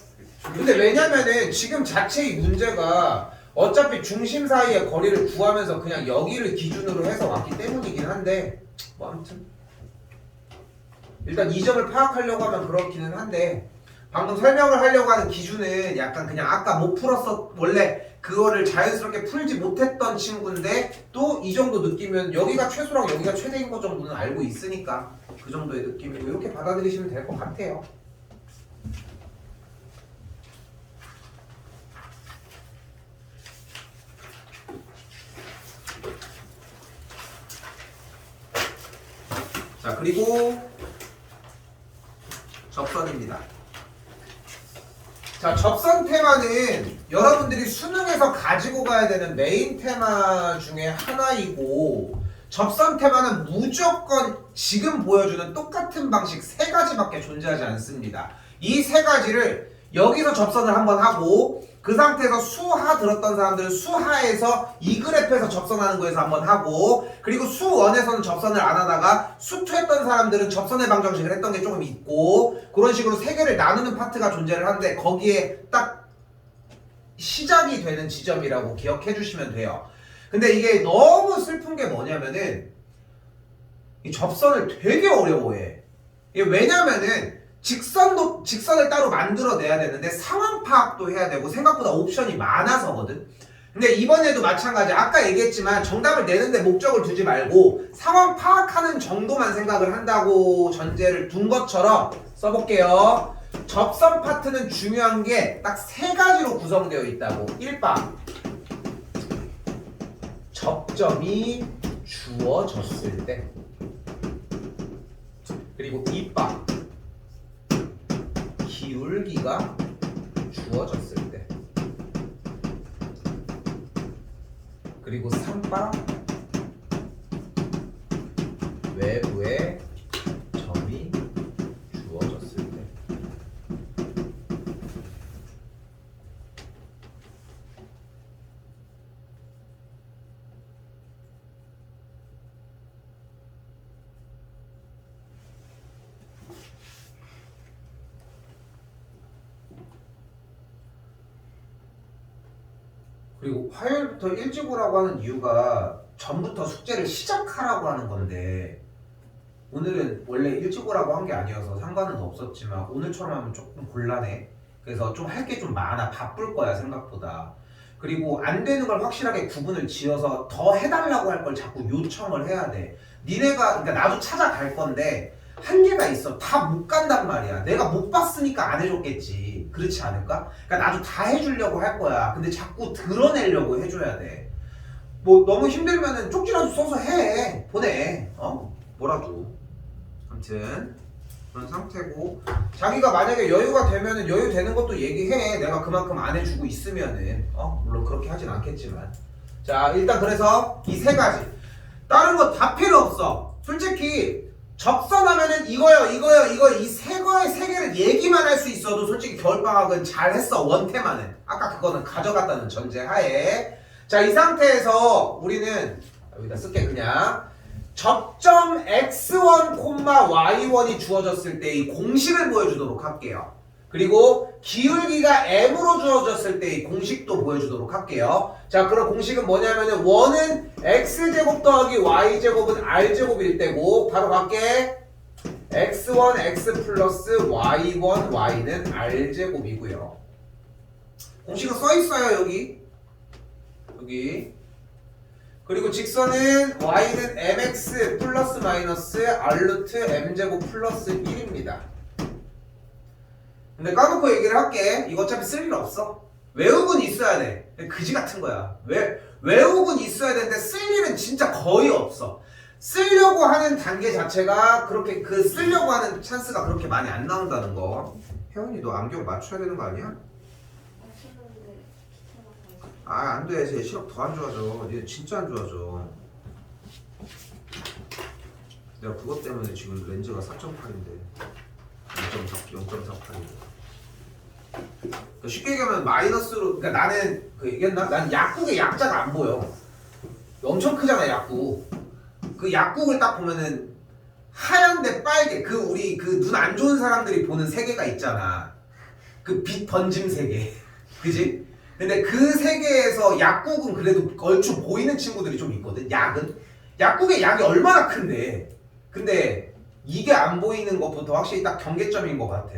근데 왜냐면은 지금 자체의 문제가 어차피 중심 사이의 거리를 구하면서 그냥 여기를 기준으로 해서 왔기 때문이긴 한데 뭐 아무튼 일단 이 점을 파악하려고 하면 그렇기는 한데 방금 설명을 하려고 하는 기준은 약간 그냥 아까 못 풀었어. 원래 그거를 자연스럽게 풀지 못했던 친구인데 또 이 정도 느끼면 여기가 최소랑 여기가 최대인 것 정도는 알고 있으니까 그 정도의 느낌이고 이렇게 받아들이시면 될 것 같아요. 자, 그리고 접선입니다. 자, 접선 테마는 여러분들이 수능에서 가지고 가야 되는 메인 테마 중에 하나이고 접선 테마는 무조건 지금 보여주는 똑같은 방식 3가지밖에 존재하지 않습니다. 이 3가지를 여기서 접선을 한번 하고 그 상태에서 수하 들었던 사람들은 수하에서 이 그래프에서 접선하는 거에서 한번 하고 그리고 수1에서는 접선을 안 하다가 수2 했던 사람들은 접선의 방정식을 했던 게 조금 있고 그런 식으로 3개를 나누는 파트가 존재를 하는데 거기에 딱 시작이 되는 지점이라고 기억해 주시면 돼요. 근데 이게 너무 슬픈 게 뭐냐면은 이 접선을 되게 어려워해. 이게 왜냐면은 직선을 따로 만들어내야 되는데 상황 파악도 해야 되고 생각보다 옵션이 많아서거든. 근데 이번에도 마찬가지. 아까 얘기했지만 정답을 내는데 목적을 두지 말고 상황 파악하는 정도만 생각을 한다고 전제를 둔 것처럼 써볼게요. 접선 파트는 중요한 게 딱 3가지로 구성되어 있다고. 1번 접점이 주어졌을 때 그리고 2번 기울기가 주어졌을 때 그리고 3번 외부에 점이 주어졌을 때. 그리고 화요일부터 일찍 오라고 하는 이유가 전부터 숙제를 시작하라고 하는 건데 오늘은 원래 일찍 오라고 한 게 아니어서 상관은 없었지만 오늘처럼 하면 조금 곤란해. 그래서 좀 할 게 좀 많아. 바쁠 거야 생각보다. 그리고 안 되는 걸 확실하게 구분을 지어서 더 해달라고 할 걸 자꾸 요청을 해야 돼. 니네가 그러니까 나도 찾아갈 건데 한계가 있어. 다 못 간단 말이야. 내가 못 봤으니까 안 해줬겠지. 그렇지 않을까? 그러니까 나도 다 해주려고 할 거야. 근데 자꾸 드러내려고 해줘야 돼. 뭐 너무 힘들면은 쪽지라도 써서 해 보내 뭐라도 아무튼 그런 상태고 자기가 만약에 여유가 되면은 여유 되는 것도 얘기해 내가 그만큼 안 해주고 있으면은 물론 그렇게 하진 않겠지만 자 일단 그래서 이 세 가지 다른 거 다 필요 없어 솔직히 적선하면은 이거요 이거 이 세 개를 얘기만 할 수 있어도 솔직히 겨울방학은 잘했어 원태만은 아까 그거는 가져갔다는 전제하에 자 이 상태에서 우리는 여기다 쓸게 그냥 접점 x1, y1이 주어졌을 때 이 공식을 보여주도록 할게요. 그리고 기울기가 m으로 주어졌을 때 이 공식도 보여주도록 할게요. 자 그럼 공식은 뭐냐면은 1은 x제곱 더하기 y제곱은 r제곱일 때고 바로 갈게 x1 x 플러스 y1 y는 r제곱이고요. 공식은 써있어요 여기 그리고 직선은 y는 mx 플러스 마이너스 r루트 m제곱 플러스 1입니다. 근데 까놓고 얘기를 할게. 이거 어차피 쓸 일 없어. 외우고는 있어야 돼. 그지 같은 거야. 외우고는 있어야 되는데 쓸 일은 진짜 거의 없어. 쓰려고 하는 단계 자체가 그렇게 쓰려고 하는 찬스가 그렇게 많이 안 나온다는 거. 혜원이 너 안경 맞춰야 되는 거 아니야? 안 돼. 쟤 시력 더 안 좋아져. 얘 진짜 안 좋아져. 내가 그것 때문에 지금 렌즈가 4.8인데 0.48인데 그러니까 쉽게 얘기하면 마이너스로 그러니까 나는 얘기했나? 난 약국의 약자가 안 보여. 엄청 크잖아 약국. 그 약국을 딱 보면은 하얀데 빨개 우리 눈 안 좋은 사람들이 보는 세계가 있잖아. 그 빛 번짐 세계. 그지? 근데 그 세계에서 약국은 그래도 얼추 보이는 친구들이 좀 있거든. 약국의 약이 얼마나 큰데. 근데 이게 안 보이는 것부터 확실히 딱 경계점인 것 같아.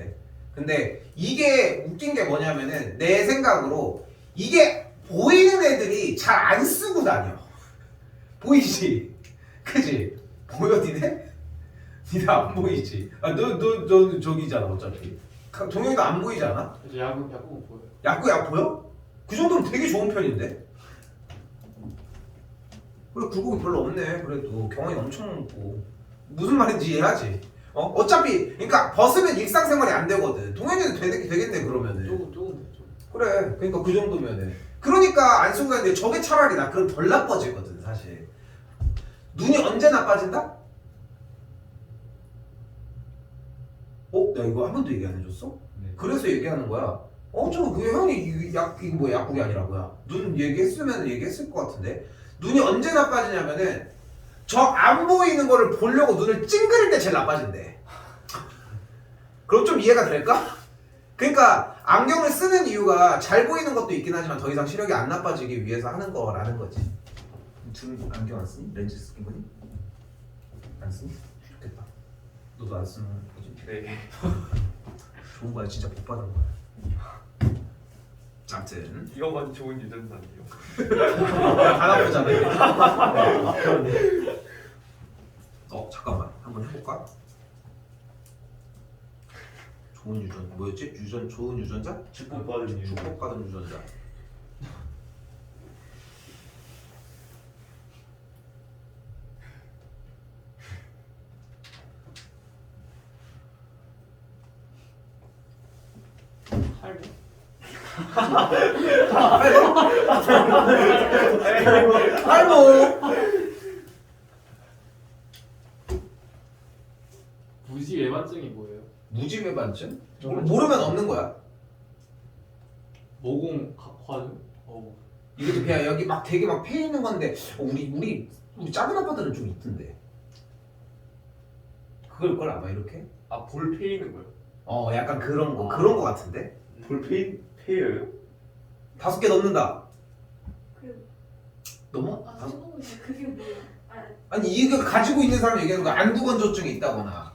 근데 이게 웃긴 게 뭐냐면은 내 생각으로 이게 보이는 애들이 잘 안 쓰고 다녀. 보이지? 그지? 보여 니네? 니네 안 보이지? 너 저기잖아 어차피. 동영이도 안 보이잖아? 이제 야구 보여요. 약 보여? 그 정도면 되게 좋은 편인데? 그래 굴곡이 별로 없네. 그래도 경험이 엄청 많고 무슨 말인지 이해하지? 어차피 그러니까 벗으면 일상생활이 안 되거든. 동현이는 되겠네 그러면은. 조금. 그래 그러니까 그 정도면은 그러니까 안 쓰고 다니는데 저게 차라리 나 그럼 덜 나빠지거든 사실. 눈이 언제 나빠진다? 내가 이거 한 번도 얘기 안 해줬어? 네. 그래서 얘기하는 거야. 그게 형이 이거 뭐야 약국이 아니라 뭐야? 눈 얘기했으면 얘기했을 것 같은데. 눈이 언제 나빠지냐면은 저 안 보이는 거를 보려고 눈을 찡그릴 때 제일 나빠진대. 그럼 좀 이해가 될까? 그러니까 안경을 쓰는 이유가 잘 보이는 것도 있긴 하지만 더 이상 시력이 안 나빠지기 위해서 하는 거라는 거지. 둘 안경 안 쓰니? 렌즈 쓰는 거니? 안 쓰니? 좋겠다. 너도 안 쓰는 거지? 네. 좋은 거야. 진짜 복 받은 거야. 아무튼 이거만 좋은 유전자네요. 안 아프잖아. 잠깐만 한번 해볼까? 좋은 유전 뭐였지? 좋은 유전자? 축복받은 이유. 축복받은 유전자. 할모. 무지외반증이 뭐예요? 무지외반증? 모르면 없는 거야. 모공 각화증? 이것도 그냥 여기 막 되게 막 패 있는 건데 우리 작은 아빠들은 좀 있던데. 그걸 아마 이렇게? 볼 패이는 거요? 약간 그런 거 같은데. 볼페인 페이어요? 5개 넣는다. 그래. 넘어? 그게 뭐야? 아니 이거 가지고 있는 사람 얘기하는 거 안구건조증이 있다거나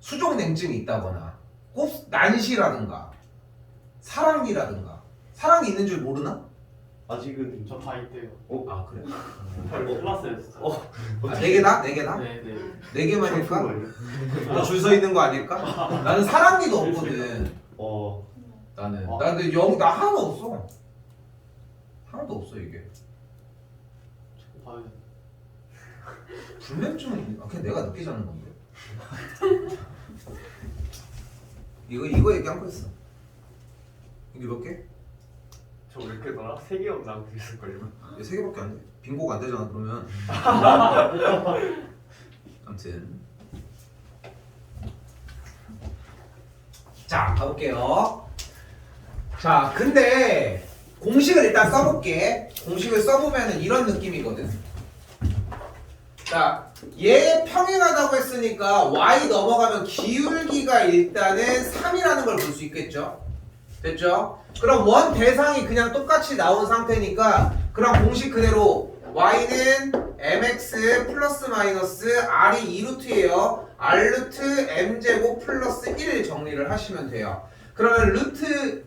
수족냉증이 있다거나 꼭 난시라든가 사랑니라든가. 사랑니 있는 줄 모르나? 아직은 저 다 있대요. 아 그래? 큰일 났어요 진짜. 4개다? 4개다? 네네. 4개만일까? 줄 서 있는 거 아닐까? 나는 사랑니도 없거든. 나는 나 하나도 없어. 하나도 없어 이게. 봐요. 불면증은 그냥 내가 늦게 자는 건데. 이거 얘기한 거였어. 이게 몇 개? 저 왜 이렇게 더라? 3개였나 그랬을걸요. 이게 3개밖에 안 돼. 빙고가 안 되잖아 그러면. 아무튼 자 가볼게요. 자 근데 공식을 일단 써볼게. 공식을 써보면은 이런 느낌이거든. 자 얘 평행하다고 했으니까 y 넘어가면 기울기가 일단은 3이라는 걸 볼 수 있겠죠. 됐죠? 그럼 원 대상이 그냥 똑같이 나온 상태니까 그럼 공식 그대로 y는 mx 플러스 마이너스 r이 2루트예요. r 루트 m제곱 플러스 1 정리를 하시면 돼요. 그러면 루트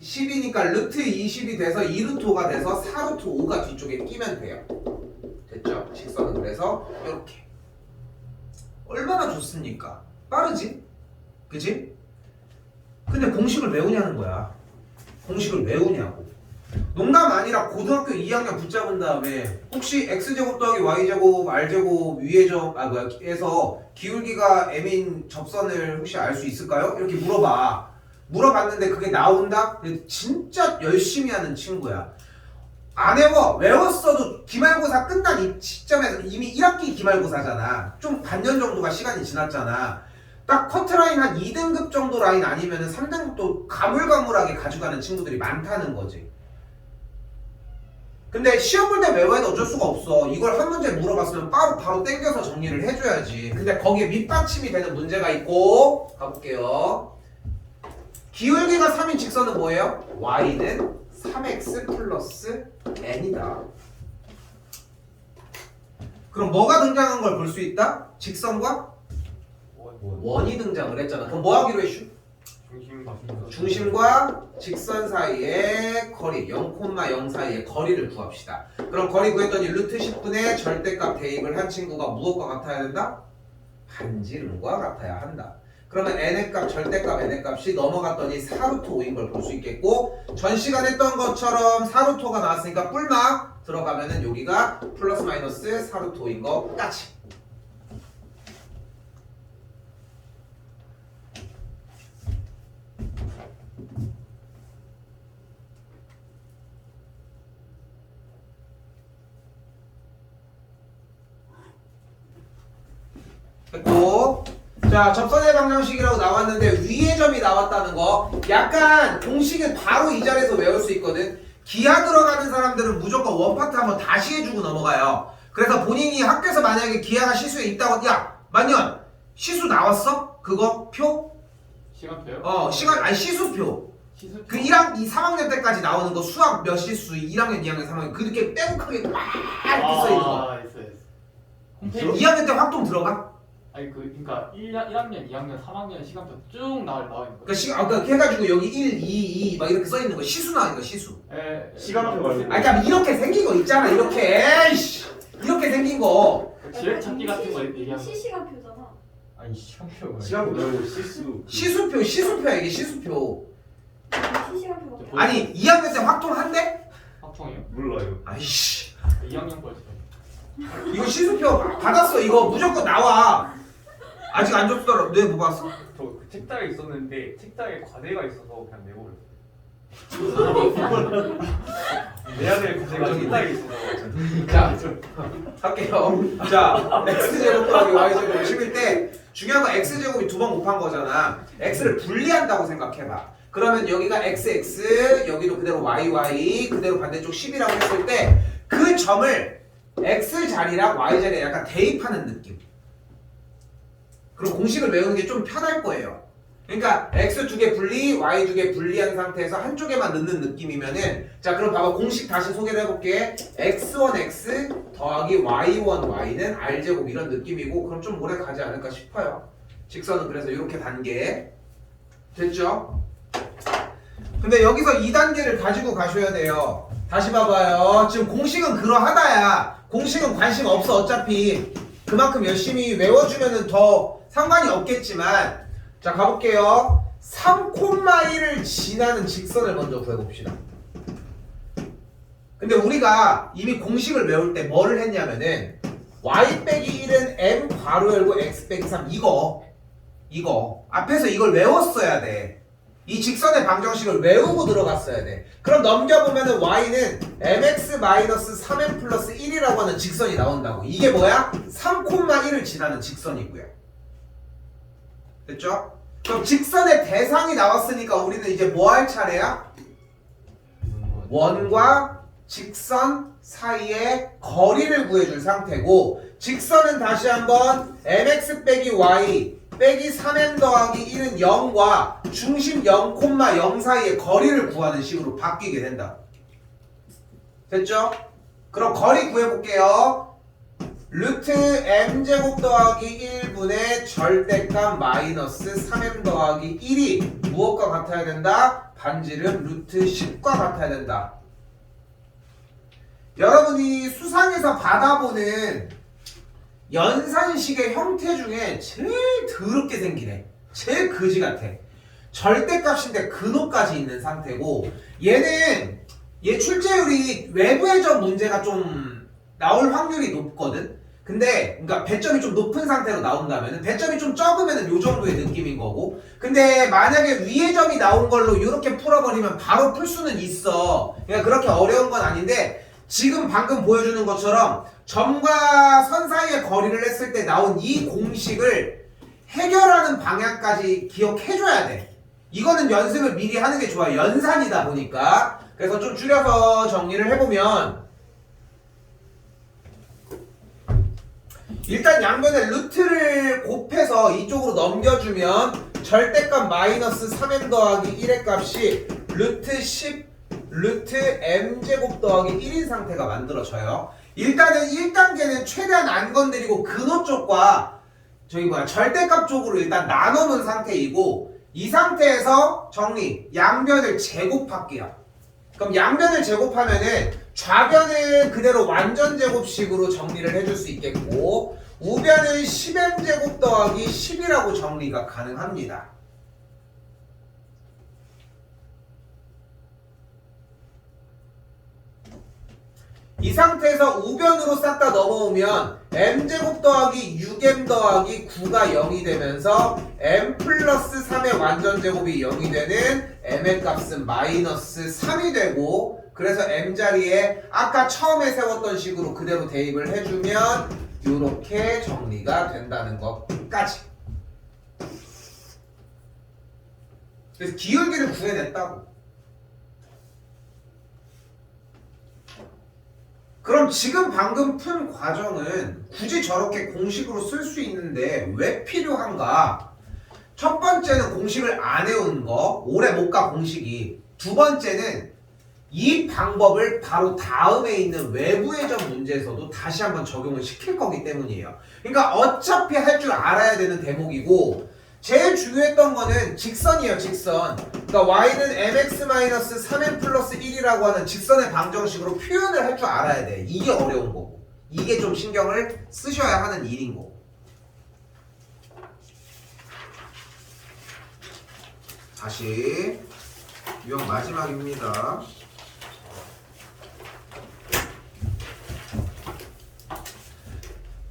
10이니까 루트 20이 돼서 2루트 5가 돼서 4루트 5가 뒤쪽에 끼면 돼요. 됐죠? 직선은 그래서 이렇게. 얼마나 좋습니까? 빠르지? 그지? 근데 공식을 외우냐는 거야. 공식을 외우냐고. 농담 아니라 고등학교 2학년 붙잡은 다음에 혹시 x제곱 더하기 y제곱 r제곱 위의 에서 기울기가 m인 접선을 혹시 알 수 있을까요? 이렇게 물어봐. 물어봤는데 그게 나온다? 진짜 열심히 하는 친구야. 안 외워. 외웠어도 기말고사 끝난 이 시점에서 이미 1학기 기말고사잖아. 좀 반년 정도가 시간이 지났잖아. 딱 커트라인 한 2등급 정도 라인 아니면 3등급도 가물가물하게 가져가는 친구들이 많다는 거지. 근데 시험 볼 때 외워도 어쩔 수가 없어. 이걸 한 문제 물어봤으면 바로 땡겨서 정리를 해줘야지. 근데 거기에 밑받침이 되는 문제가 있고 가볼게요. 기울기가 3인 직선은 뭐예요? y는 3x 플러스 n이다. 그럼 뭐가 등장한 걸 볼 수 있다? 직선과 원이 등장을 했잖아. 그럼 뭐 하기로 했슈? 중심과 직선 사이의 거리 0,0 사이의 거리를 구합시다. 그럼 거리 구했더니 루트 10분의 절대값 대입을 한 친구가 무엇과 같아야 된다? 반지름과 같아야 한다. 그러면 n의 값, 절대값 n의 값이 넘어갔더니 4루트 5인 걸 볼 수 있겠고 전 시간 했던 것처럼 4루트 5가 나왔으니까 뿔막 들어가면은 여기가 플러스 마이너스 4루트 5인 거까지. 됐고 자 접선의 방정식이라고 나왔는데 위의 점이 나왔다는 거 약간 공식은 바로 이 자리에서 외울 수 있거든. 기하 들어가는 사람들은 무조건 원파트 한번 다시 해주고 넘어가요. 그래서 본인이 학교에서 만약에 기하가 시수에 있다고 야 만년 시수 나왔어? 그거 표? 시간표요? 시간 아니 시수표 시수표. 그 3학년 때까지 나오는 거 수학 몇 시수 1학년 2학년 3학년 그렇게 빼곡하게 막 이렇게 써있는 거 있어. 홈페이지. 2학년 때 확동 들어가? 아니 그러니까 1학년, 2학년, 3학년 시간표 쭉 나와 있는 거예요. 그러니까 해가지고 여기 1, 2, 2 막 이렇게 써있는 거 시수 나오는 거 시수. 시간표 말고. 아니 그러니까 이렇게 생긴 거 있잖아 이렇게 에이씨 이렇게 생긴 거 지역 찾기 같은 거 얘기하는 거. 시시간표잖아. 아니 시간표가 시간표 말고 실수. 시수표야 이게 시수표. 시시간표밖에. 아니 2학년 때 확통한대? 합통이요? 몰라요. 아이씨 2학년 거였어요. 이거 시수표 받았어 이거 무조건 나와. 아직 안 줬더라. 왜 못 봤어? 저그 책자에 있었는데 책자에 과제가 있어서 그냥 내버렸어요. 내야 될 과제가 책자에 있어서. 자 할게요. 자 x제곱 더하기 y제곱 10일 때 중요한 건 x제곱이 2번 곱한 거잖아. x를 분리한다고 생각해봐. 그러면 여기가 xx 여기도 그대로 yy 그대로 반대쪽 10이라고 했을 때 그 점을 x 자리랑 y 자리에 약간 대입하는 느낌. 그럼 공식을 외우는 게 좀 편할 거예요. 그러니까 x 2개 분리, y 2개 분리한 상태에서 한쪽에만 넣는 느낌이면은 자 그럼 봐봐 공식 다시 소개를 해볼게. x1x 더하기 y1y는 r제곱 이런 느낌이고 그럼 좀 오래 가지 않을까 싶어요. 직선은 그래서 이렇게 단계 됐죠? 근데 여기서 2단계를 가지고 가셔야 돼요. 다시 봐봐요. 지금 공식은 그러하다야. 공식은 관심 없어 어차피. 그만큼 열심히 외워주면은 더 상관이 없겠지만 자 가볼게요. 3,1을 지나는 직선을 먼저 구해봅시다. 근데 우리가 이미 공식을 외울 때 뭐를 했냐면은 y 빼기 1은 m 괄호 열고 x 빼기 3 이거 앞에서 이걸 외웠어야 돼. 이 직선의 방정식을 외우고 들어갔어야 돼. 그럼 넘겨보면은 y는 mx-3m 플러스 1이라고 하는 직선이 나온다고. 이게 뭐야? 3,1을 지나는 직선이고요. 됐죠? 그럼 직선의 대상이 나왔으니까 우리는 이제 뭐 할 차례야? 원과 직선 사이의 거리를 구해줄 상태고, 직선은 다시 한번 mx 빼기 y 빼기 3m 더하기 1은 0과 중심 0,0 사이의 거리를 구하는 식으로 바뀌게 된다. 됐죠? 그럼 거리 구해볼게요. 루트 m제곱 더하기 1분의 절대값 마이너스 3m 더하기 1이 무엇과 같아야 된다? 반지름 루트 10과 같아야 된다. 여러분이 수상에서 받아보는 연산식의 형태 중에 제일 더럽게 생기네. 제일 거지 같아. 절대값인데 근호까지 있는 상태고, 얘는 얘 출제율이 외부에적 문제가 좀 나올 확률이 높거든. 근데 그러니까 배점이 좀 높은 상태로 나온다면, 배점이 좀 적으면 요 정도의 느낌인 거고, 근데 만약에 위의 점이 나온 걸로 이렇게 풀어버리면 바로 풀 수는 있어. 그러니까 그렇게 어려운 건 아닌데, 지금 방금 보여주는 것처럼 점과 선 사이의 거리를 했을 때 나온 이 공식을 해결하는 방향까지 기억해줘야 돼. 이거는 연습을 미리 하는 게 좋아요. 연산이다 보니까. 그래서 좀 줄여서 정리를 해보면, 일단 양변에 루트를 곱해서 이쪽으로 넘겨주면 절대값 마이너스 3m 더하기 1의 값이 루트 10 루트 m제곱 더하기 1인 상태가 만들어져요. 일단은 1단계는 최대한 안 건드리고 근호 쪽과 절대값 쪽으로 일단 나눠놓은 상태이고, 이 상태에서 정리, 양변을 제곱할게요. 그럼 양변을 제곱하면은 좌변은 그대로 완전 제곱식으로 정리를 해줄 수 있겠고, 우변은 10m제곱 더하기 10이라고 정리가 가능합니다. 이 상태에서 우변으로 싹 다 넘어오면 m제곱 더하기 6m 더하기 9가 0이 되면서 m 플러스 3의 완전제곱이 0이 되는 m의 값은 마이너스 3이 되고, 그래서 m자리에 아까 처음에 세웠던 식으로 그대로 대입을 해주면 이렇게 정리가 된다는 것까지. 그래서 기울기를 구해냈다고. 그럼 지금 방금 푼 과정은 굳이 저렇게 공식으로 쓸 수 있는데 왜 필요한가? 첫 번째는 공식을 안 해온 거, 오래 못 가 공식이. 두 번째는 이 방법을 바로 다음에 있는 외부의 점 문제에서도 다시 한번 적용을 시킬 거기 때문이에요. 그러니까 어차피 할 줄 알아야 되는 대목이고, 제일 중요했던 거는 직선이에요, 직선. 그러니까 y는 mx-3m 플러스 1이라고 하는 직선의 방정식으로 표현을 할 줄 알아야 돼. 이게 어려운 거고, 이게 좀 신경을 쓰셔야 하는 일인 거고. 다시 유형 마지막입니다.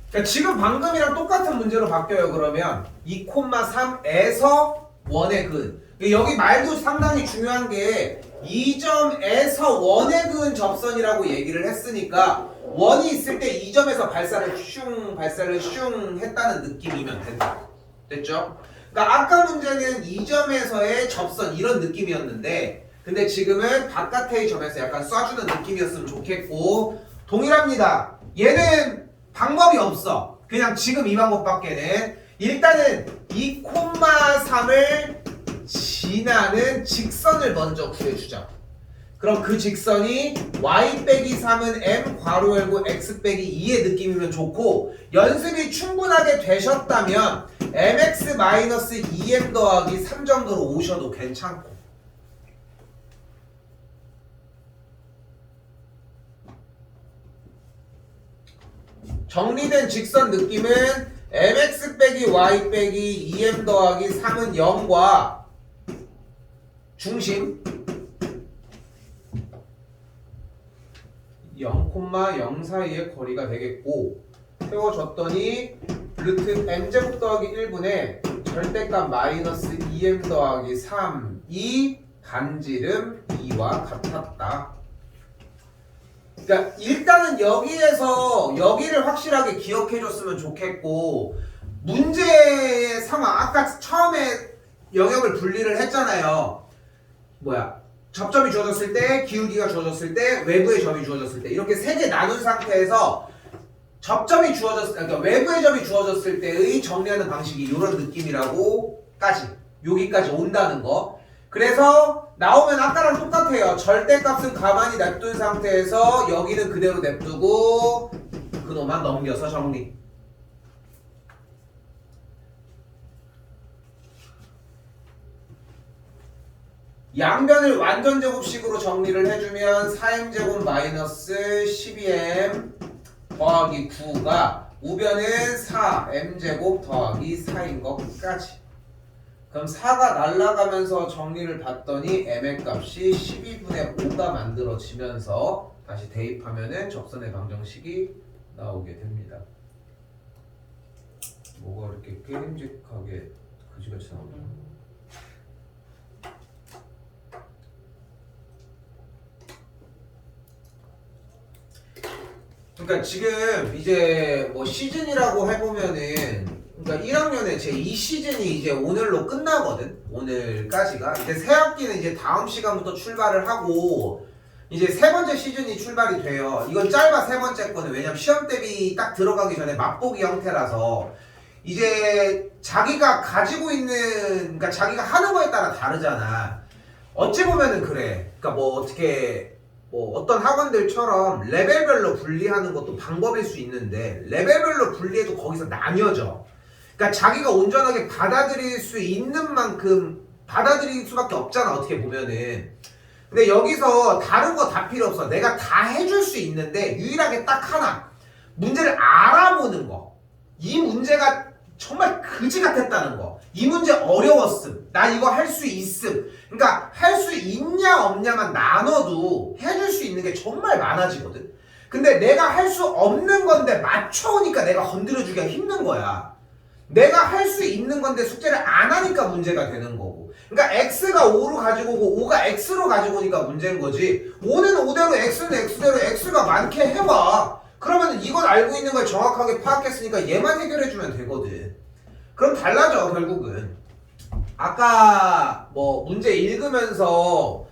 그러니까 지금 방금이랑 똑같은 문제로 바뀌어요. 그러면 2,3에서 원의 근. 여기 말도 상당히 중요한 게, 이 점에서 원의 근 접선이라고 얘기를 했으니까 원이 있을 때 이 점에서 발사를 슝 했다는 느낌이면 된다. 됐죠? 그러니까 아까 문제는 이 점에서의 접선 이런 느낌이었는데, 근데 지금은 바깥의 점에서 약간 쏴주는 느낌이었으면 좋겠고, 동일합니다. 얘는 방법이 없어. 그냥 지금 이 방법밖에는. 일단은 2,3을 지나는 직선을 먼저 구해주자. 그럼 그 직선이 y 빼기 3은 m 괄호 열고 x 빼기 2의 느낌이면 좋고, 연습이 충분하게 되셨다면 mx-2m 더하기 3 정도로 오셔도 괜찮고. 정리된 직선 느낌은 mx 빼기 y 빼기 2m 더하기 3은 0과 중심 0,0 사이의 거리가 되겠고 세워졌더니 루트 m제곱 더하기 1분의 절대값 마이너스 2m 더하기 3이 반지름 2와 같았다. 그러니까 일단은 여기에서 여기를 확실하게 기억해 줬으면 좋겠고 문제의 상황 아까 처음에 영역을 분리를 했잖아요. 접점이 주어졌을 때, 기울기가 주어졌을 때, 외부의 점이 주어졌을 때 이렇게 세 개 나눈 상태에서 접점이 그러니까 외부의 점이 주어졌을 때의 정리하는 방식이 이런 느낌이라고까지 여기까지 온다는 거. 그래서 나오면 아까랑 똑같아요. 절대값은 가만히 냅둔 상태에서 여기는 그대로 냅두고 그놈만 넘겨서 정리. 양변을 완전 제곱식으로 정리를 해주면 4m제곱 마이너스 12m 더하기 9가 우변은 4m제곱 더하기 4인 것까지. 그럼 4가 날아가면서 정리를 봤더니 m의 값이 12분의 5가 만들어지면서 다시 대입하면은 접선의 방정식이 나오게 됩니다. 뭐가 이렇게 깨림직하게 그지같이 나오냐? 그러니까 지금 이제 뭐 시즌이라고 해보면은 그러니까 1학년에 제 2시즌이 이제 오늘로 끝나거든. 오늘까지가 이제 새 학기는 이제 다음 시간부터 출발을 하고 이제 세 번째 시즌이 출발이 돼요. 이건 짧아 세 번째 거는 왜냐면 시험 대비 딱 들어가기 전에 맛보기 형태라서 이제 자기가 가지고 있는 그러니까 자기가 하는 거에 따라 다르잖아. 어찌 보면은 그래. 그러니까 뭐 어떻게 뭐 어떤 학원들처럼 레벨별로 분리하는 것도 방법일 수 있는데 레벨별로 분리해도 거기서 나뉘어져. 그러니까 자기가 온전하게 받아들일 수 있는 만큼 받아들일 수밖에 없잖아 어떻게 보면은. 근데 여기서 다른 거 다 필요 없어. 내가 다 해줄 수 있는데 유일하게 딱 하나 문제를 알아보는 거. 이 문제가 정말 그지 같았다는 거. 이 문제 어려웠음. 나 이거 할 수 있음. 그러니까 할 수 있냐 없냐만 나눠도 해줄 수 있는 게 정말 많아지거든. 근데 내가 할 수 없는 건데 맞춰오니까 내가 건드려주기가 힘든 거야. 내가 할 수 있는 건데 숙제를 안 하니까 문제가 되는 거고. 그러니까 x가 5로 가지고 오고 5가 x로 가지고 오니까 문제인 거지. 5는 5대로 x는 x대로 x가 많게 해봐. 그러면 이건 알고 있는 걸 정확하게 파악했으니까 얘만 해결해주면 되거든. 그럼 달라져 결국은. 아까 뭐 문제 읽으면서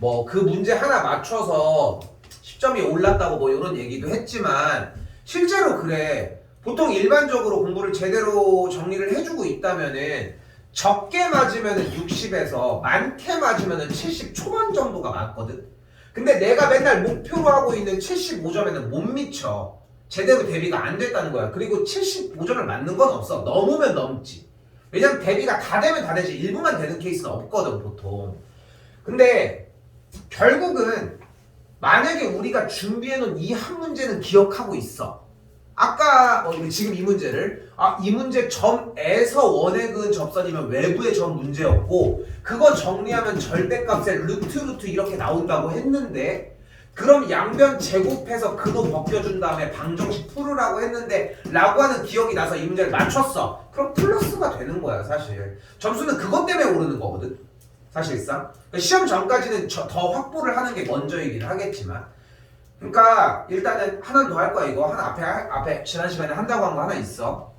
뭐 그 문제 하나 맞춰서 10점이 올랐다고 뭐 이런 얘기도 했지만 실제로 그래. 보통 일반적으로 공부를 제대로 정리를 해주고 있다면은 적게 맞으면은 60에서 많게 맞으면은 70 초반 정도가 맞거든. 근데 내가 맨날 목표로 하고 있는 75점에는 못 미쳐. 제대로 대비가 안 됐다는 거야. 그리고 75점을 맞는 건 없어. 넘으면 넘지. 왜냐면 대비가 다 되면 다 되지 1분만 되는 케이스는 없거든 보통. 근데 결국은 만약에 우리가 준비해놓은 이 한 문제는 기억하고 있어. 아까 지금 이 문제를 이 문제 점에서 원에 그은 접선이면 외부의 점 문제였고 그거 정리하면 절대값에 루트 이렇게 나온다고 했는데 그럼 양변 제곱해서 근호 벗겨준 다음에 방정식 풀으라고 했는데 라고 하는 기억이 나서 이 문제를 맞췄어. 그럼 플러스가 되는 거야 사실. 점수는 그것 때문에 오르는 거거든 사실상. 그러니까 시험 전까지는 더 확보를 하는 게 먼저이긴 하겠지만 그러니까 일단은 하나는 더 할 거야 이거. 하나 앞에 지난 시간에 한다고 한 거 하나 있어.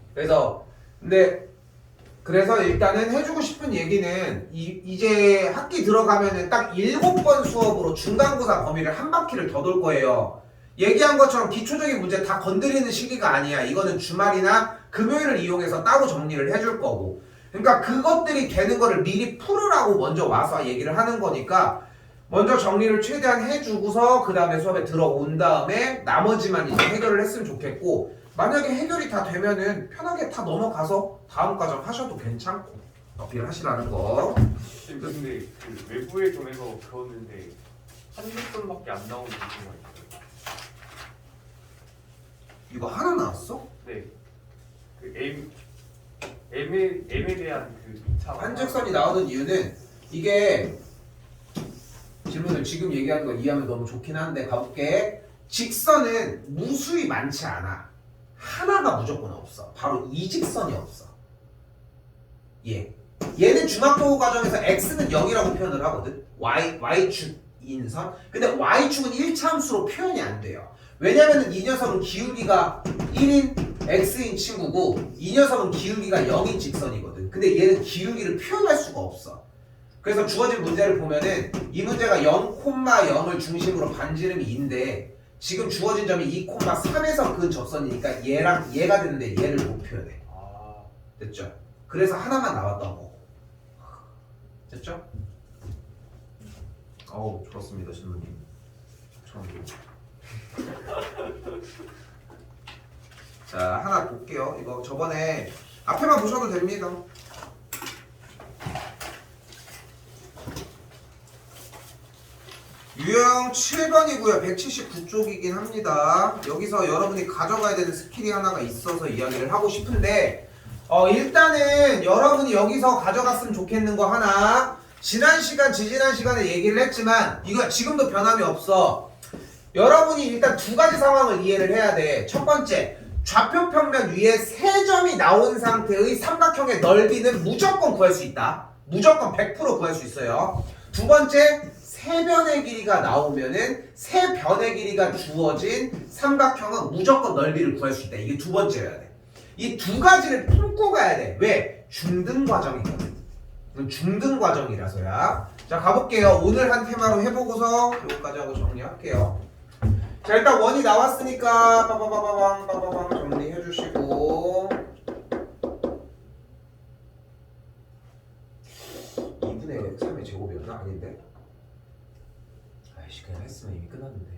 그래서 일단은 해주고 싶은 얘기는 이제 학기 들어가면은 딱 7번 수업으로 중간고사 범위를 한 바퀴를 더 돌 거예요. 얘기한 것처럼 기초적인 문제 다 건드리는 시기가 아니야. 이거는 주말이나 금요일을 이용해서 따로 정리를 해줄 거고. 그러니까 그것들이 되는 거를 미리 풀으라고 먼저 와서 얘기를 하는 거니까 먼저 정리를 최대한 해주고서 그 다음에 수업에 들어온 다음에 나머지만 이제 해결을 했으면 좋겠고 만약에 해결이 다 되면은 편하게 다 넘어가서 다음 과정 하셔도 괜찮고 어필을 하시라는 거. 근데 그 외부의 점에서 배웠는데 한 점밖에 안 나오는 경우가 있어요. 이거 하나 나왔어? 네. 그 M에 대한 그 2차 한적선이 나오는 이유는 이게 질문을 지금 얘기하는 거 이해하면 너무 좋긴 한데 가볼게. 직선은 무수히 많지 않아. 하나가 무조건 없어. 바로 이 직선이 없어. 얘는 중학교 과정에서 x는 0이라고 표현을 하거든. y축인 선. 근데 y축은 1차함수로 표현이 안 돼요. 왜냐면은 이 녀석은 기울기가 1인 x인 친구고 이 녀석은 기울기가 0인 직선이거든. 근데 얘는 기울기를 표현할 수가 없어. 그래서 주어진 문제를 보면은 이 문제가 0,0을 중심으로 반지름이 2인데 지금 주어진 점이 2,3에서 그 접선이니까 얘랑 얘가 되는데 얘를 못 표현해. 아, 됐죠? 그래서 하나만 나왔던 거고. 됐죠? 어우, 좋았습니다, 신부님. 자, 하나 볼게요. 이거 저번에 앞에만 보셔도 됩니다. 유형 7번이고요. 179쪽이긴 합니다. 여기서 여러분이 가져가야 되는 스킬이 하나가 있어서 이야기를 하고 싶은데 일단은 여러분이 여기서 가져갔으면 좋겠는 거 하나. 지난 시간, 지지난 시간에 얘기를 했지만 이거 지금도 변함이 없어. 여러분이 일단 두 가지 상황을 이해를 해야 돼. 첫 번째, 좌표 평면 위에 세 점이 나온 상태의 삼각형의 넓이는 무조건 구할 수 있다. 무조건 100% 구할 수 있어요. 두 번째, 세 변의 길이가 나오면은 세 변의 길이가 주어진 삼각형은 무조건 넓이를 구할 수 있다. 이게 두 번째여야 돼. 이 두 가지를 품고 가야 돼. 왜? 중등 과정이거든. 중등 과정이라서야. 자, 가볼게요. 오늘 한 테마로 해보고서 여기까지 하고 정리할게요. 자, 일단 원이 나왔으니까 빠바바바방 정리해 주시고 2분의 3의 제곱이었나? 아닌데? 아이씨, 그냥 했으면 이미 끝났는데.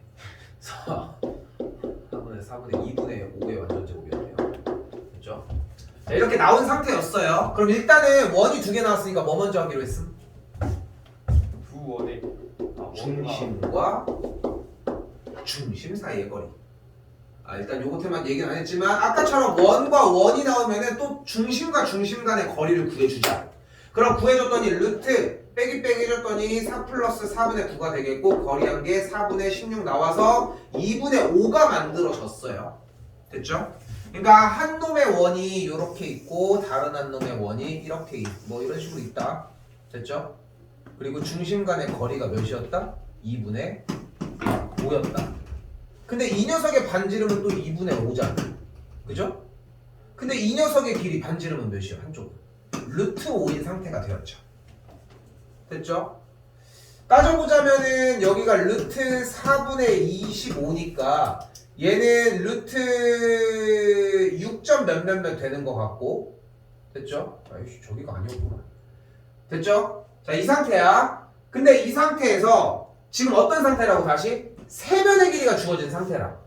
4분의 2분의 5의 완전 제곱이었네요. 됐죠? 자, 이렇게 나온 상태였어요. 그럼 일단은 원이 두 개 나왔으니까 뭐 먼저 하기로 했음? 두 원의 중심과 중심 사이의 거리. 일단 요거 테만 얘기는 안 했지만 아까처럼 원과 원이 나오면은 또 중심과 중심 간의 거리를 구해주자. 그럼 구해줬더니 루트 빼기 해줬더니 4 플러스 4분의 9가 되겠고 거리한 게 4분의 16 나와서 2분의 5가 만들어졌어요. 됐죠? 그러니까 한 놈의 원이 이렇게 있고 다른 한 놈의 원이 이렇게 뭐 이런 식으로 있다. 됐죠? 그리고 중심 간의 거리가 몇이었다? 2분의 5였다. 근데 이 녀석의 반지름은 또 2분의 5잖아. 그죠? 근데 이 녀석의 길이 반지름은 몇이야? 한쪽은 루트 5인 상태가 되었죠. 됐죠? 따져보자면은 여기가 루트 4분의 25니까 얘는 루트 6점 몇몇몇 되는 것 같고. 됐죠? 아이씨, 저기가 아니었구나. 됐죠? 자, 이 상태야. 근데 이 상태에서 지금 어떤 상태라고 다시? 세 변의 길이가 주어진 상태라.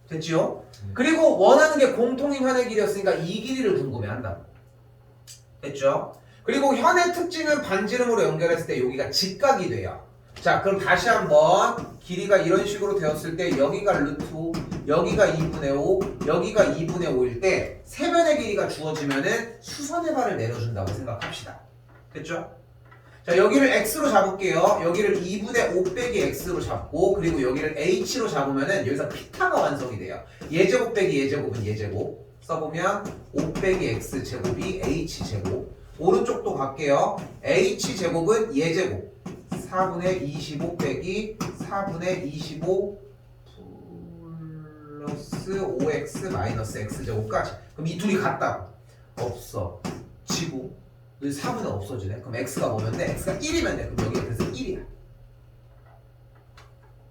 됐지요? 그리고 원하는 게 공통인 현의 길이였으니까 이 길이를 궁금해한다. 됐죠? 그리고 현의 특징은 반지름으로 연결했을 때 여기가 직각이 돼요. 자, 그럼 다시 한번 길이가 이런 식으로 되었을 때 여기가 루트 5, 여기가 2분의 5, 여기가 2분의 5일 때 세 변의 길이가 주어지면은 수선의 발을 내려준다고 생각합시다. 됐죠? 자, 여기를 x로 잡을게요. 여기를 2분의 5 빼기 x로 잡고 그리고 여기를 h로 잡으면은 여기서 피타가 완성이 돼요. 예제곱 빼기 예제곱은 예제곱. 써보면 5 빼기 x 제곱이 h 제곱. 오른쪽도 갈게요. h 제곱은 예제곱. 4분의 25 빼기 4분의 25 플러스 5x 마이너스 x제곱까지. 그럼 이 둘이 같다고? 없어. 지구 4분의 없어지네. 그럼 x가 뭐면 돼? x가 1이면 돼. 그럼 여기가 그래서 1이야.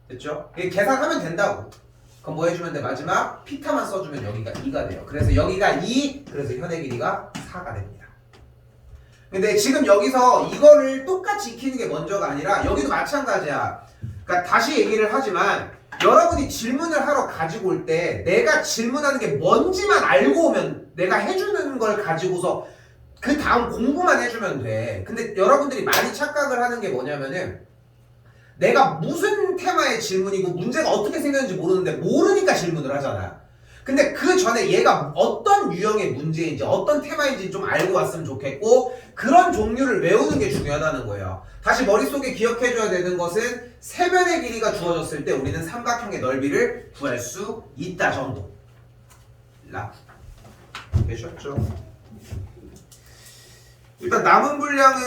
됐죠? 이게 계산하면 된다고. 그럼 뭐 해주면 돼? 마지막 피타만 써주면 여기가 2가 돼요. 그래서 여기가 2, 그래서 현의 길이가 4가 됩니다. 근데 지금 여기서 이거를 똑같이 익히는 게 먼저가 아니라 여기도 마찬가지야. 그러니까 다시 얘기를 하지만 여러분이 질문을 하러 가지고 올 때 내가 질문하는 게 뭔지만 알고 오면 내가 해주는 걸 가지고서 그 다음 공부만 해주면 돼. 근데 여러분들이 많이 착각을 하는 게 뭐냐면은 내가 무슨 테마의 질문이고 문제가 어떻게 생겼는지 모르는데 모르니까 질문을 하잖아. 근데 그 전에 얘가 어떤 유형의 문제인지 어떤 테마인지 좀 알고 왔으면 좋겠고 그런 종류를 외우는 게 중요하다는 거예요. 다시 머릿속에 기억해줘야 되는 것은 세변의 길이가 주어졌을 때 우리는 삼각형의 넓이를 구할 수 있다 정도. 되셨죠? 일단 남은 분량은